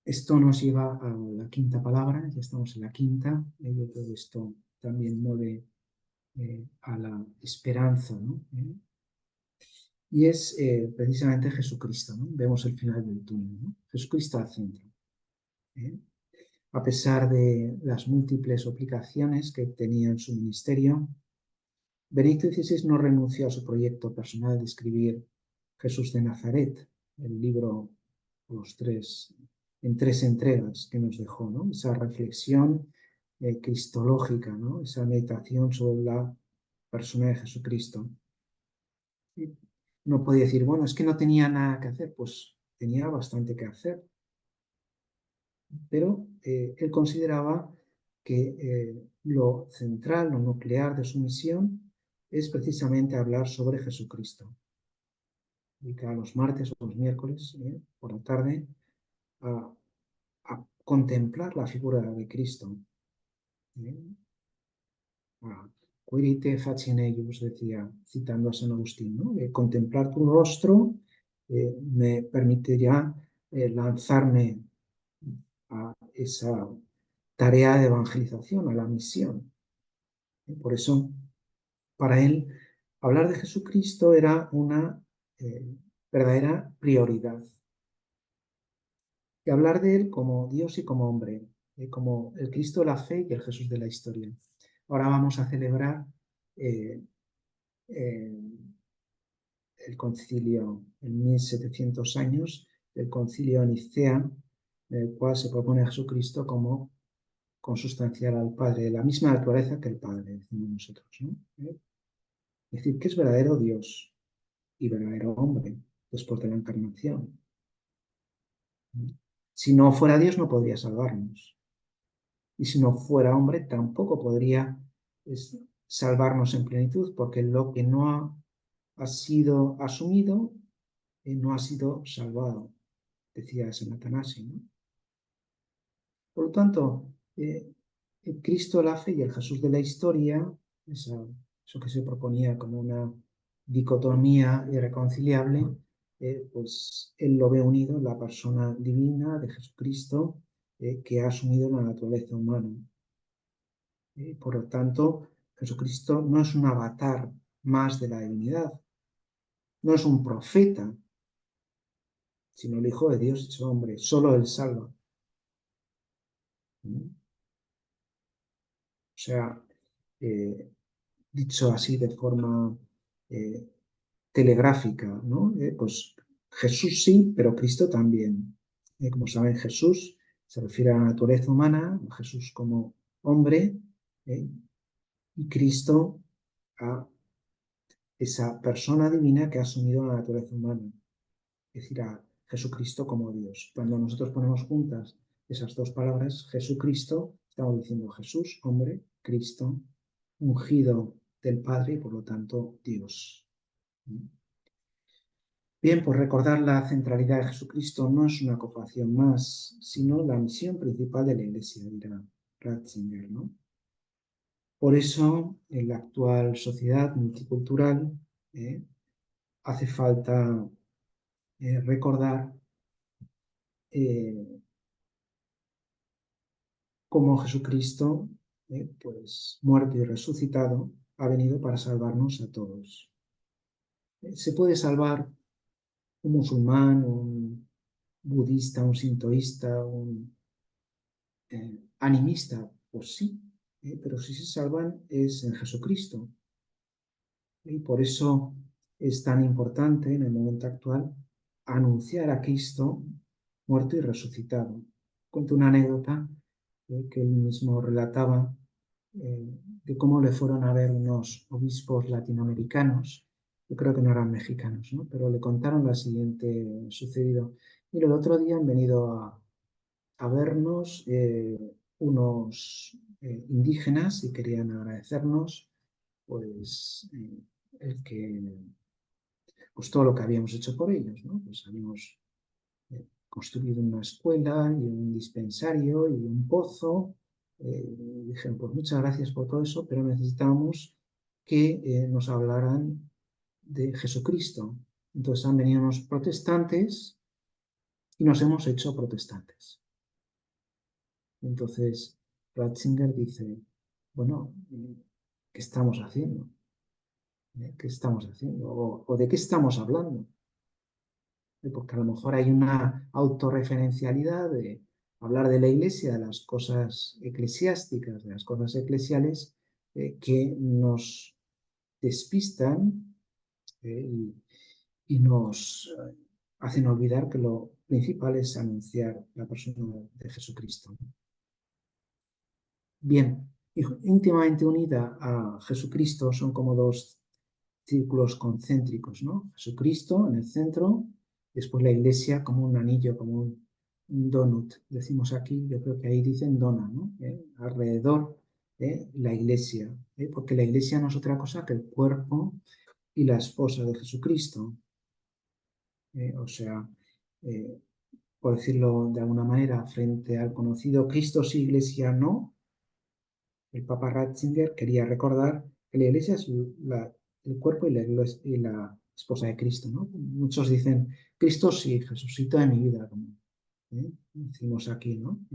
esto nos lleva a la quinta palabra, ya estamos en la quinta, yo creo que esto también mueve a la esperanza, ¿no? Y es precisamente Jesucristo, ¿no? Vemos el final del túnel, ¿no? Jesucristo al centro. A pesar de las múltiples obligaciones que tenía en su ministerio, Benedicto XVI no renunció a su proyecto personal de escribir Jesús de Nazaret, el libro en tres entregas que nos dejó, ¿no? Esa reflexión cristológica, ¿no? Esa meditación sobre la persona de Jesucristo. No podía decir, bueno, es que no tenía nada que hacer, pues tenía bastante que hacer. Pero él consideraba que lo central, lo nuclear de su misión es precisamente hablar sobre Jesucristo. Y cada los martes o los miércoles, por la tarde, a contemplar la figura de Cristo. Quirite faciem eius, decía, citando a San Agustín, ¿no? Contemplar tu rostro me permitirá lanzarme a esa tarea de evangelización, a la misión. Por eso, para él, hablar de Jesucristo era una verdadera prioridad. Y hablar de él como Dios y como hombre, como el Cristo de la fe y el Jesús de la historia. Ahora vamos a celebrar el concilio en 1700 años, el concilio de Nicea, en el cual se propone a Jesucristo como consustancial al Padre, de la misma naturaleza que el Padre, decimos nosotros, ¿no? Es decir, que es verdadero Dios y verdadero hombre después de la encarnación. Si no fuera Dios no podría salvarnos. Y si no fuera hombre tampoco podría salvarnos en plenitud, porque lo que no ha sido asumido no ha sido salvado, decía San Atanasio, ¿no? Por lo tanto, el Cristo, la fe y el Jesús de la historia, eso que se proponía como una dicotomía irreconciliable, pues él lo ve unido en la persona divina de Jesucristo, que ha asumido la naturaleza humana. Por lo tanto, Jesucristo no es un avatar más de la divinidad, no es un profeta, sino el Hijo de Dios hecho hombre, solo Él salva. O sea, dicho así de forma telegráfica, ¿no? Pues Jesús sí, pero Cristo también. Como saben, Jesús se refiere a la naturaleza humana, Jesús como hombre, y Cristo a esa persona divina que ha asumido la naturaleza humana, es decir, a Jesucristo como Dios. Cuando nosotros ponemos juntas esas dos palabras, Jesucristo, estamos diciendo Jesús, hombre, Cristo, ungido del Padre y por lo tanto Dios. Bien, pues recordar la centralidad de Jesucristo no es una ocupación más, sino la misión principal de la Iglesia, dirá Ratzinger, ¿no? Por eso, en la actual sociedad multicultural, hace falta recordar cómo Jesucristo, pues muerto y resucitado, ha venido para salvarnos a todos. Se puede salvar un musulmán, un budista, un sintoísta, un animista, pues sí, pero si se salvan es en Jesucristo. Y por eso es tan importante en el momento actual anunciar a Cristo muerto y resucitado. Cuento una anécdota que él mismo relataba de cómo le fueron a ver unos obispos latinoamericanos, yo creo que no eran mexicanos, ¿no? Pero le contaron lo siguiente sucedido. Y el otro día han venido a vernos unos indígenas y querían agradecernos pues el que pues todo lo que habíamos hecho por ellos, ¿no? Pues habíamos construido una escuela y un dispensario y un pozo. Dijeron, pues muchas gracias por todo eso, pero necesitábamos que nos hablaran de Jesucristo. Entonces han venido unos protestantes y nos hemos hecho protestantes. Entonces Ratzinger dice, bueno, ¿qué estamos haciendo? ¿Qué estamos haciendo? ¿O de qué estamos hablando? Porque a lo mejor hay una autorreferencialidad de hablar de la Iglesia, de las cosas eclesiásticas, de las cosas eclesiales, que nos despistan y nos hacen olvidar que lo principal es anunciar la persona de Jesucristo. Bien, íntimamente unida a Jesucristo son como dos círculos concéntricos, ¿no? Jesucristo en el centro, después la Iglesia como un anillo, como un donut, decimos aquí, yo creo que ahí dicen dona, ¿no? Alrededor de la Iglesia, porque la Iglesia no es otra cosa que el cuerpo y la esposa de Jesucristo. O sea, por decirlo de alguna manera, frente al conocido Cristo sí, Iglesia no, el Papa Ratzinger quería recordar que la Iglesia es el cuerpo y la esposa de Cristo, ¿no? Muchos dicen, Cristo sí, Jesucito de mi vida, como decimos aquí, ¿no?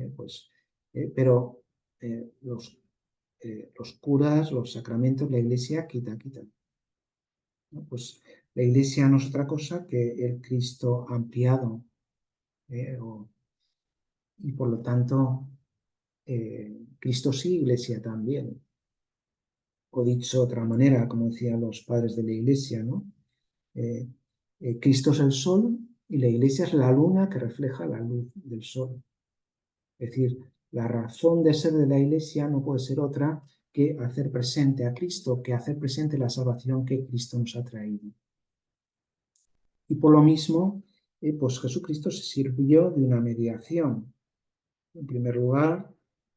Pero los curas, los sacramentos, la Iglesia quita. ¿No? Pues la Iglesia no es otra cosa que el Cristo ampliado, y por lo tanto, Cristo sí, Iglesia también. O dicho de otra manera, como decían los padres de la Iglesia, ¿no? Cristo es el sol y la Iglesia es la luna que refleja la luz del sol. Es decir, la razón de ser de la Iglesia no puede ser otra que hacer presente a Cristo, que hacer presente la salvación que Cristo nos ha traído. Y por lo mismo, pues Jesucristo se sirvió de una mediación. En primer lugar,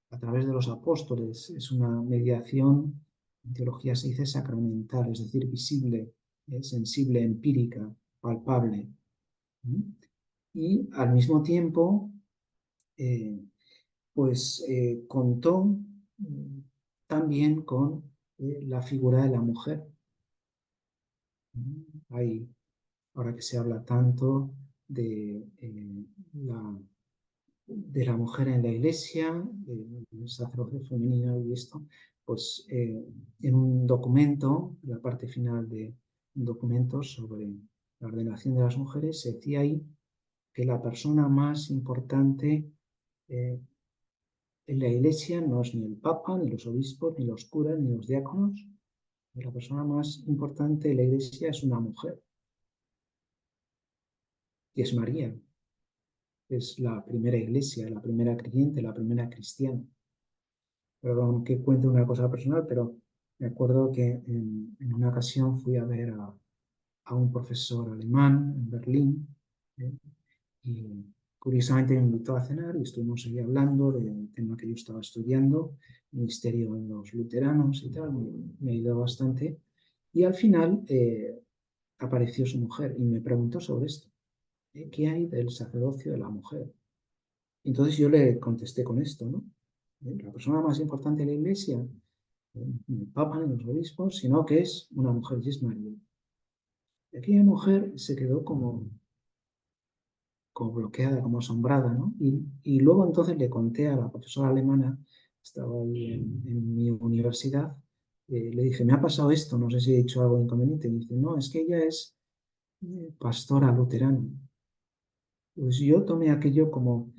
a través de los apóstoles, es una mediación, en teología se dice sacramental, es decir, visible, sensible, empírica, palpable. Y al mismo tiempo, contó también con la figura de la mujer. Ahora que se habla tanto de la mujer en la Iglesia, el sacerdocio femenino y esto, pues en un documento, la parte final de un documento sobre la ordenación de las mujeres, se decía ahí que la persona más importante en la Iglesia no es ni el Papa, ni los obispos, ni los curas, ni los diáconos. La persona más importante de la Iglesia es una mujer, y es María. Es la primera iglesia, la primera creyente, la primera cristiana. Perdón que cuente una cosa personal, pero me acuerdo que en una ocasión fui a ver a un profesor alemán en Berlín, y curiosamente me invitó a cenar y estuvimos ahí hablando del tema que yo estaba estudiando, ministerio en los luteranos y tal, me ayudó bastante. Y al final apareció su mujer y me preguntó sobre esto. ¿Qué hay del sacerdocio de la mujer? Entonces yo le contesté con esto, ¿no? La persona más importante de la Iglesia, ni el Papa ni los obispos, sino que es una mujer, y es María. Y aquella mujer se quedó como bloqueada, como asombrada, ¿no? Y luego entonces le conté a la profesora alemana, estaba ahí en mi universidad, le dije, me ha pasado esto, no sé si he hecho algo inconveniente. Y dice, no, es que ella es pastora luterana. Pues yo tomé aquello como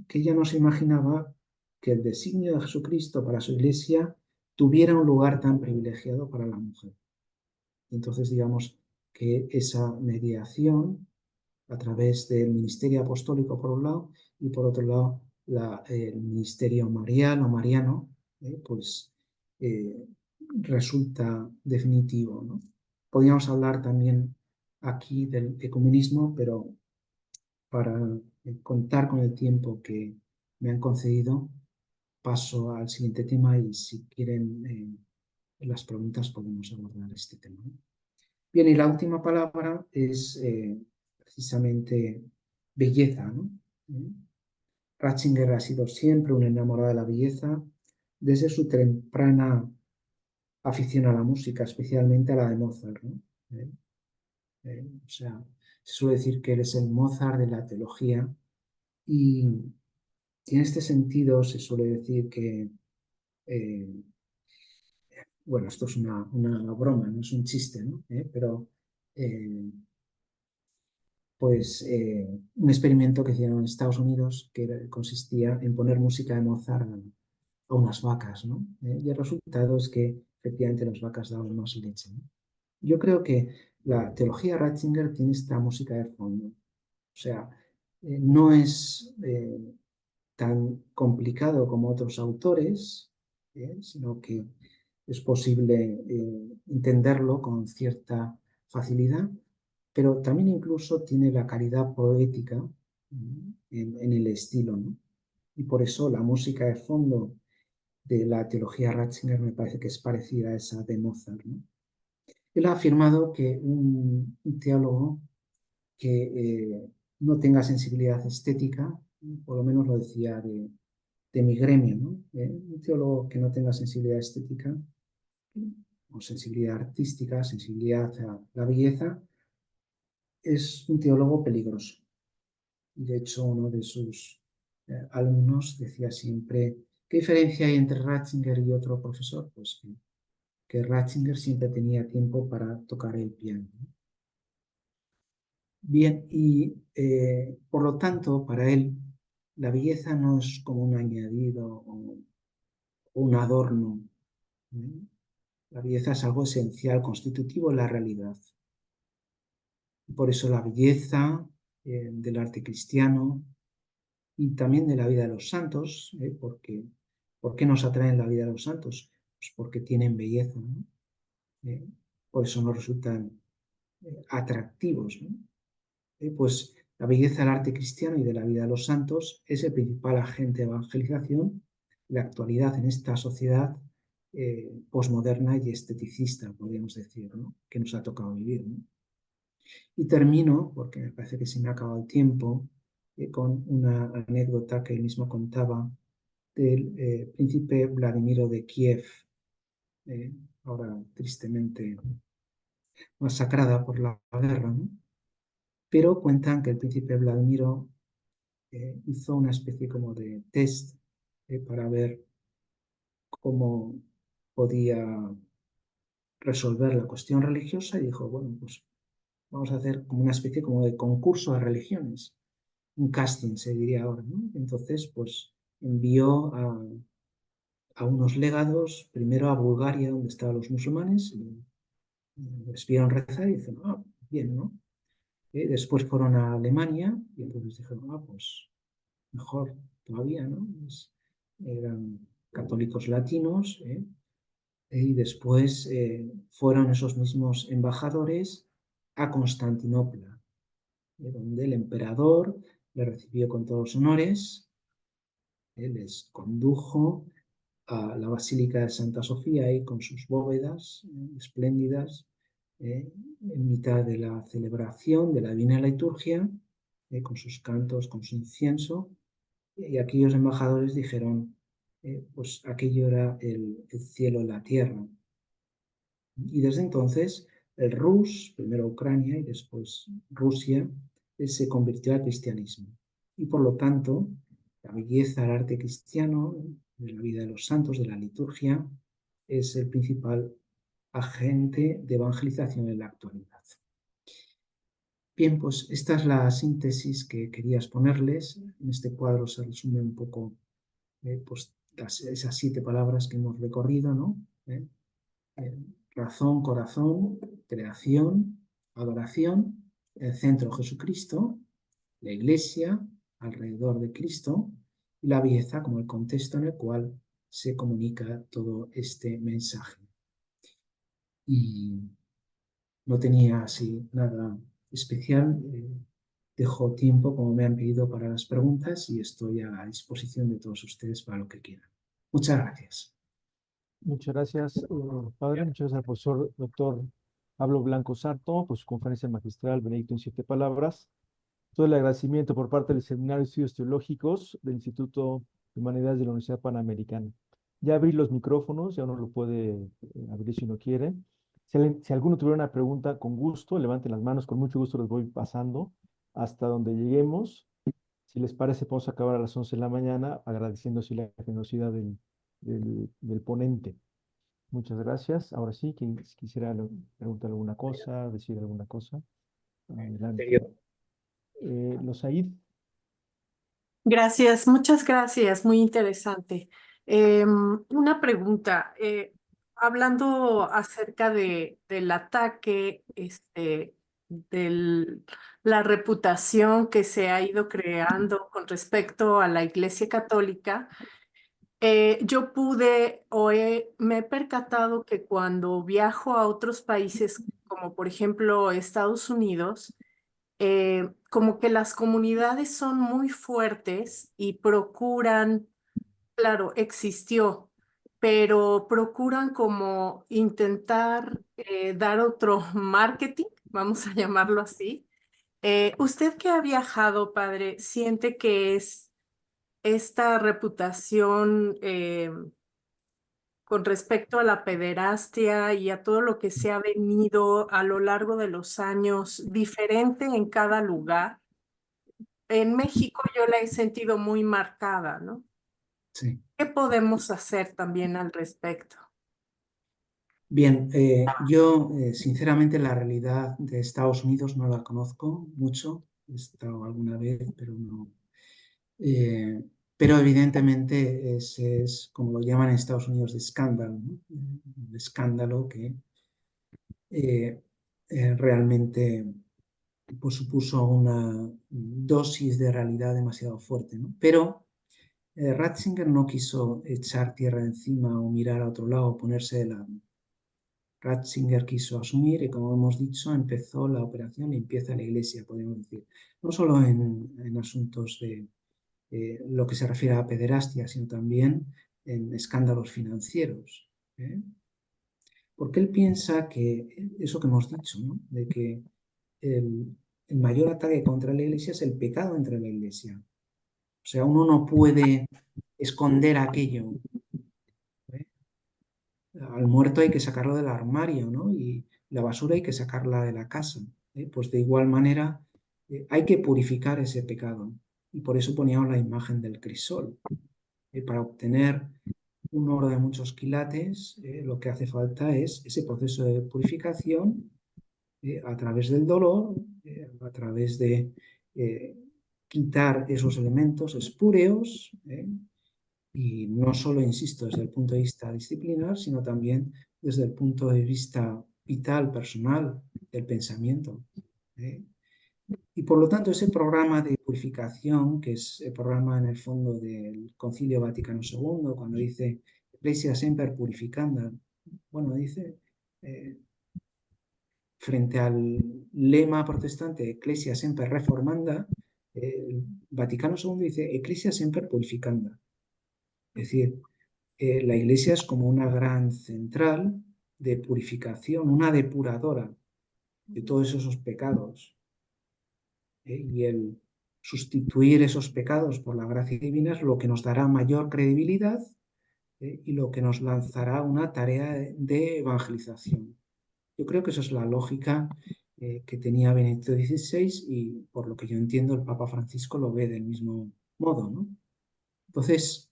que ella no se imaginaba que el designio de Jesucristo para su iglesia tuviera un lugar tan privilegiado para la mujer. Entonces, digamos que esa mediación a través del ministerio apostólico por un lado y por otro lado el ministerio mariano, resulta definitivo, ¿no? Podríamos hablar también aquí del ecumenismo, pero para contar con el tiempo que me han concedido, paso al siguiente tema y si quieren las preguntas podemos abordar este tema, ¿no? Bien, y la última palabra es precisamente belleza, ¿no? Ratzinger ha sido siempre un enamorado de la belleza desde su temprana afición a la música, especialmente a la de Mozart, ¿no? O sea, se suele decir que él es el Mozart de la teología y en este sentido se suele decir que, bueno, esto es una broma, no es un chiste, ¿no? Pero pues un experimento que hicieron en Estados Unidos que consistía en poner música de Mozart a unas vacas, ¿no? Y el resultado es que efectivamente las vacas daban más leche, ¿no? Yo creo que la teología de Ratzinger tiene esta música de fondo. O sea, no es tan complicado como otros autores, sino que es posible entenderlo con cierta facilidad, pero también incluso tiene la calidad poética en el estilo, ¿no? Y por eso la música de fondo de la teología Ratzinger me parece que es parecida a esa de Mozart, ¿no? Él ha afirmado que un teólogo que no tenga sensibilidad estética, por lo menos lo decía de mi gremio, ¿no? Un teólogo que no tenga sensibilidad estética o sensibilidad artística, sensibilidad a la belleza, es un teólogo peligroso. Y de hecho uno de sus alumnos decía siempre, ¿qué diferencia hay entre Ratzinger y otro profesor? Pues que Ratzinger siempre tenía tiempo para tocar el piano, ¿no? Bien, y por lo tanto, para él, la belleza no es como un añadido o un adorno, ¿eh? La belleza es algo esencial, constitutivo de la realidad. Por eso la belleza del arte cristiano y también de la vida de los santos, porque ¿por qué nos atraen la vida de los santos? Pues porque tienen belleza, ¿no? Por eso nos resultan atractivos, ¿no? Pues la belleza del arte cristiano y de la vida de los santos es el principal agente de evangelización en la actualidad en esta sociedad posmoderna y esteticista, podríamos decir, ¿no? Que nos ha tocado vivir, ¿no? Y termino, porque me parece que se me ha acabado el tiempo, con una anécdota que él mismo contaba del príncipe Vladimiro de Kiev, ahora tristemente masacrada por la guerra, ¿no? Pero cuentan que el príncipe Vladimiro hizo una especie como de test para ver cómo podía resolver la cuestión religiosa y dijo, bueno, pues vamos a hacer como una especie como de concurso de religiones, un casting se diría ahora, ¿no? Entonces, pues envió a unos legados, primero a Bulgaria, donde estaban los musulmanes, y les vieron rezar y dicen, ah, bien, ¿no? Después fueron a Alemania y entonces dijeron, ah, pues mejor todavía, ¿no? Eran católicos latinos, y después fueron esos mismos embajadores a Constantinopla, donde el emperador le recibió con todos los honores, les condujo a la Basílica de Santa Sofía ahí con sus bóvedas espléndidas, en mitad de la celebración de la Divina Liturgia, con sus cantos, con su incienso, y aquellos embajadores dijeron, pues aquello era el cielo y la tierra. Y desde entonces el Rus, primero Ucrania y después Rusia, se convirtió al cristianismo. Y por lo tanto, la belleza del arte cristiano, de la vida de los santos, de la liturgia, es el principal agente de evangelización en la actualidad. Bien, pues esta es la síntesis que quería exponerles. En este cuadro se resume un poco pues, esas 7 palabras que hemos recorrido, ¿no? Razón, corazón, creación, adoración, el centro Jesucristo, la iglesia alrededor de Cristo y la belleza como el contexto en el cual se comunica todo este mensaje. Y no tenía así nada especial. Dejo tiempo, como me han pedido, para las preguntas y estoy a la disposición de todos ustedes para lo que quieran. Muchas gracias. Muchas gracias, padre. Muchas gracias, profesor, doctor Pablo Blanco Sarto, por su conferencia magistral Benedicto en 7 palabras. Todo el agradecimiento por parte del Seminario de Estudios Teológicos del Instituto de Humanidades de la Universidad Panamericana. Ya abrí los micrófonos, ya uno lo puede abrir si uno quiere. Si alguno tuviera una pregunta, con gusto, levanten las manos, con mucho gusto les voy pasando hasta donde lleguemos. Si les parece, podemos acabar a las 11 de la mañana, agradeciendo así la generosidad del ponente. Muchas gracias. Ahora sí, quien quisiera preguntar alguna cosa, decir alguna cosa, adelante. Losaid. Gracias, muchas gracias, muy interesante. Una pregunta, hablando acerca del ataque, la reputación que se ha ido creando con respecto a la Iglesia Católica, yo me he percatado que cuando viajo a otros países, como por ejemplo Estados Unidos, como que las comunidades son muy fuertes y procuran, claro, existió, pero procuran como intentar dar otro marketing, vamos a llamarlo así. Usted que ha viajado, padre, ¿siente que es esta reputación con respecto a la pederastia y a todo lo que se ha venido a lo largo de los años diferente en cada lugar? En México yo la he sentido muy marcada, ¿no? Sí. ¿Qué podemos hacer también al respecto? Bien, yo sinceramente la realidad de Estados Unidos no la conozco mucho, he estado alguna vez, pero no. Pero evidentemente es, como lo llaman en Estados Unidos, de escándalo, ¿no? Un escándalo que realmente pues, supuso una dosis de realidad demasiado fuerte, ¿no? Pero Ratzinger no quiso echar tierra encima o mirar a otro lado, ponerse de lado. Ratzinger quiso asumir y, como hemos dicho, empezó la operación Limpieza de la Iglesia, podemos decir. No solo en asuntos de lo que se refiere a pederastia, sino también en escándalos financieros. Porque él piensa que eso que hemos dicho, ¿no? De que el mayor ataque contra la Iglesia es el pecado entre la Iglesia. O sea, uno no puede esconder aquello. Al muerto hay que sacarlo del armario, ¿no? Y la basura hay que sacarla de la casa. Pues de igual manera hay que purificar ese pecado. Y por eso poníamos la imagen del crisol. Para obtener un oro de muchos quilates, lo que hace falta es ese proceso de purificación a través del dolor, a través de quitar esos elementos espúreos, y no solo, insisto, desde el punto de vista disciplinar, sino también desde el punto de vista vital, personal, del pensamiento. Y por lo tanto, ese programa de purificación, que es el programa en el fondo del Concilio Vaticano II, cuando dice Ecclesia semper purificanda, bueno, dice, frente al lema protestante Ecclesia semper reformanda, el Vaticano II dice Ecclesia semper purificanda. Es decir, la Iglesia es como una gran central de purificación, una depuradora de todos esos pecados. Y el sustituir esos pecados por la gracia divina es lo que nos dará mayor credibilidad y lo que nos lanzará una tarea de evangelización. Yo creo que esa es la lógica que tenía Benedicto XVI y por lo que yo entiendo el Papa Francisco lo ve del mismo modo, ¿no? Entonces,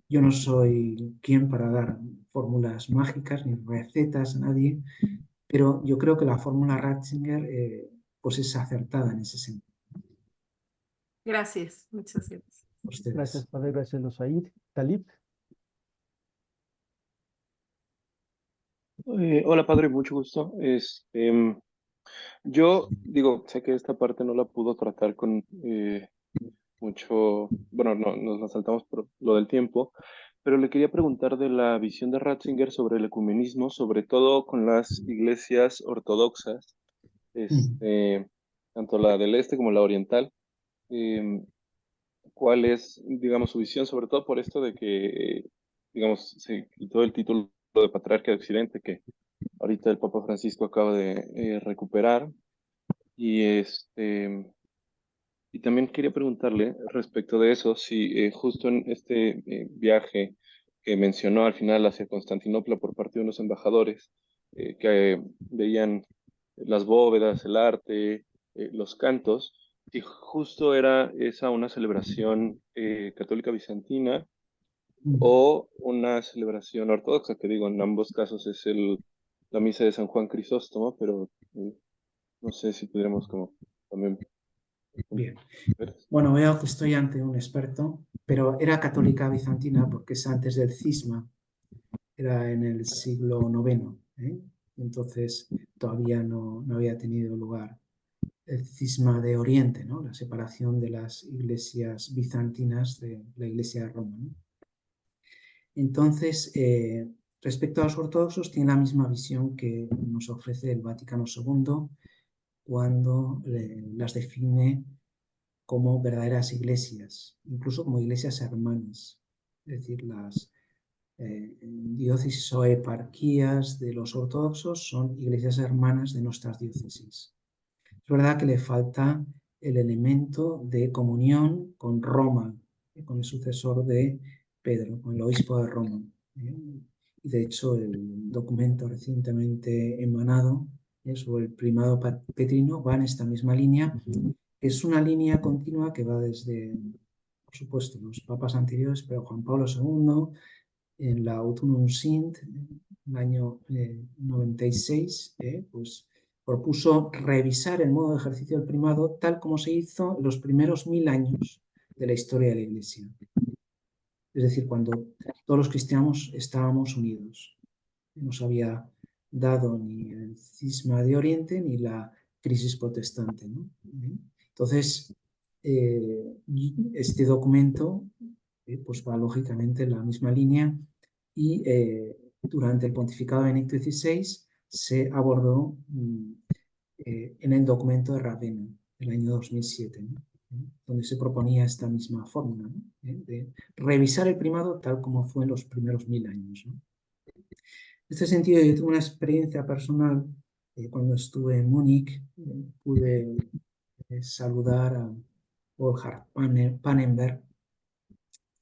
yo no soy quien para dar fórmulas mágicas ni recetas a nadie, pero yo creo que la fórmula Ratzinger pues es acertada en ese sentido. Gracias, muchas gracias. Ustedes. Gracias, padre. Gracias, Losaid. Talib. Hola padre, mucho gusto. Yo digo, sé que esta parte no la pudo tratar con mucho, bueno, no, nos saltamos por lo del tiempo, pero le quería preguntar de la visión de Ratzinger sobre el ecumenismo, sobre todo con las iglesias ortodoxas, tanto la del este como la oriental. ¿Cuál es, digamos, su visión, sobre todo por esto de que, digamos, se quitó el título de Patriarca de Occidente, que ahorita el Papa Francisco acaba de recuperar. Y y también quería preguntarle respecto de eso, si justo en este viaje que mencionó al final hacia Constantinopla por parte de unos embajadores que veían las bóvedas, el arte, los cantos, si justo era esa una celebración católica bizantina o una celebración ortodoxa, que digo, en ambos casos es la misa de San Juan Crisóstomo, pero no sé si pudiéramos como también Bien. ver. Bueno, veo que estoy ante un experto, pero era católica bizantina porque es antes del cisma, era en el siglo IX, ¿eh? Entonces todavía no había tenido lugar el cisma de Oriente, ¿no? La separación de las iglesias bizantinas de la iglesia de Roma, ¿no? Entonces, respecto a los ortodoxos, tiene la misma visión que nos ofrece el Vaticano II cuando las define como verdaderas iglesias, incluso como iglesias hermanas, es decir, las diócesis o eparquías de los ortodoxos son iglesias hermanas de nuestras diócesis. Es verdad que le falta el elemento de comunión con Roma, con el sucesor de Pedro, con el obispo de Roma. Y de hecho, el documento recientemente emanado sobre el primado petrino va en esta misma línea. Es una línea continua que va desde, por supuesto, los papas anteriores, pero Juan Pablo II, en la Autunum Sint, en el año 96, pues propuso revisar el modo de ejercicio del primado tal como se hizo en los primeros 1000 años de la historia de la Iglesia. Es decir, cuando todos los cristianos estábamos unidos. No se había dado ni el cisma de Oriente ni la crisis protestante, ¿no? Entonces, este documento pues va lógicamente en la misma línea y durante el pontificado de Benedicto XVI se abordó en el documento de Ravenna del año 2007, ¿no? Donde se proponía esta misma fórmula, ¿no? De revisar el primado tal como fue en los primeros 1000 años, ¿no? En este sentido, yo tuve una experiencia personal cuando estuve en Múnich, pude saludar a Wolfgang Pannenberg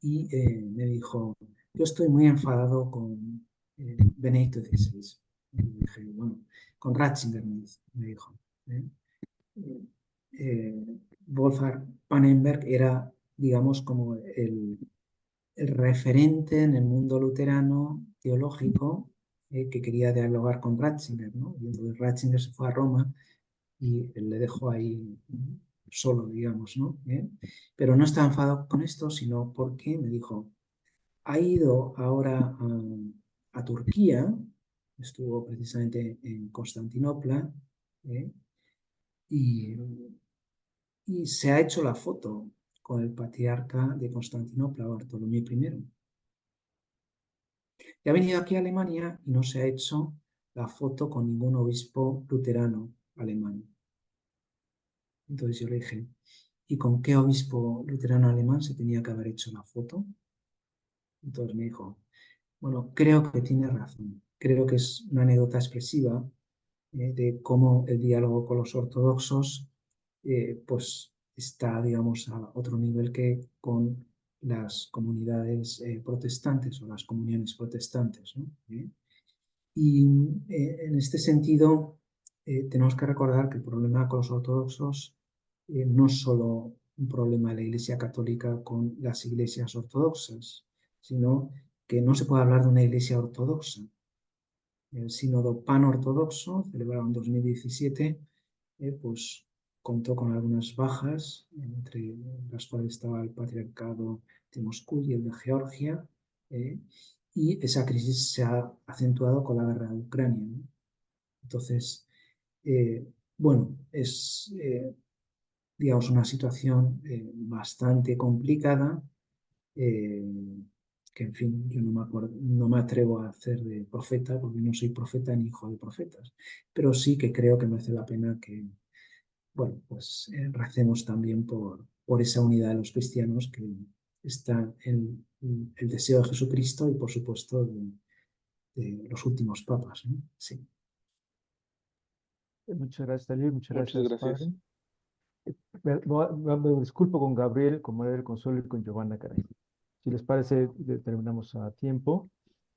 y me dijo, yo estoy muy enfadado con Benedicto XVI. Y dije, bueno, con Ratzinger me dijo. Wolfgang Pannenberg era, digamos, como el referente en el mundo luterano teológico que quería dialogar con Ratzinger, ¿no? Y entonces Ratzinger se fue a Roma y él le dejó ahí solo, digamos, ¿no? Pero no estaba enfadado con esto, sino porque me dijo, ha ido ahora a Turquía, estuvo precisamente en Constantinopla, y, y se ha hecho la foto con el patriarca de Constantinopla, Bartolomé I. Y ha venido aquí a Alemania y no se ha hecho la foto con ningún obispo luterano alemán. Entonces yo le dije, ¿y con qué obispo luterano alemán se tenía que haber hecho la foto? Entonces me dijo, bueno, creo que tiene razón. Creo que es una anécdota expresiva de cómo el diálogo con los ortodoxos pues está, digamos, a otro nivel que con las comunidades protestantes o las comuniones protestantes, ¿no? Y en este sentido, tenemos que recordar que el problema con los ortodoxos no es solo un problema de la Iglesia Católica con las iglesias ortodoxas, sino que no se puede hablar de una iglesia ortodoxa. El sínodo pan-ortodoxo, celebrado en 2017, pues contó con algunas bajas, entre las cuales estaba el patriarcado de Moscú y el de Georgia, y esa crisis se ha acentuado con la guerra de Ucrania, ¿no? Entonces, bueno, es, digamos, una situación bastante complicada, que, en fin, yo no me atrevo a hacer de profeta, porque no soy profeta ni hijo de profetas, pero sí que creo que merece la pena que, bueno, pues recemos también por esa unidad de los cristianos que está en el deseo de Jesucristo y, por supuesto, de los últimos papas, ¿no? Sí. Muchas gracias, Talía, muchas Muchas gracias, gracias. padre. Me disculpo con Gabriel, con María del Consuelo y con Giovanna, caray. Si les parece, terminamos a tiempo.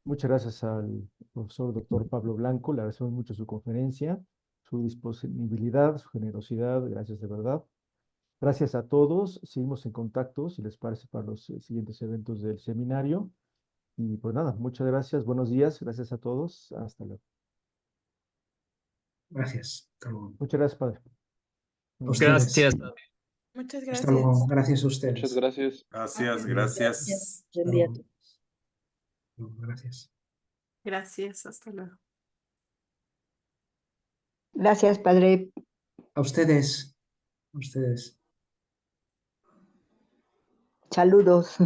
Muchas gracias al profesor doctor Pablo Blanco, le agradecemos mucho su conferencia, su disponibilidad, su generosidad, gracias de verdad. Gracias a todos, seguimos en contacto, si les parece, para los siguientes eventos del seminario. Y pues nada, muchas gracias, buenos días, gracias a todos, hasta luego. Gracias. Hasta luego. Muchas gracias, padre. A ustedes. Gracias. Muchas Hasta luego. gracias. Gracias a Muchas ustedes. gracias. Gracias, Hasta gracias. Buen día a luego. todos. Gracias. Gracias, hasta luego. Gracias, padre. A ustedes. A ustedes. Saludos.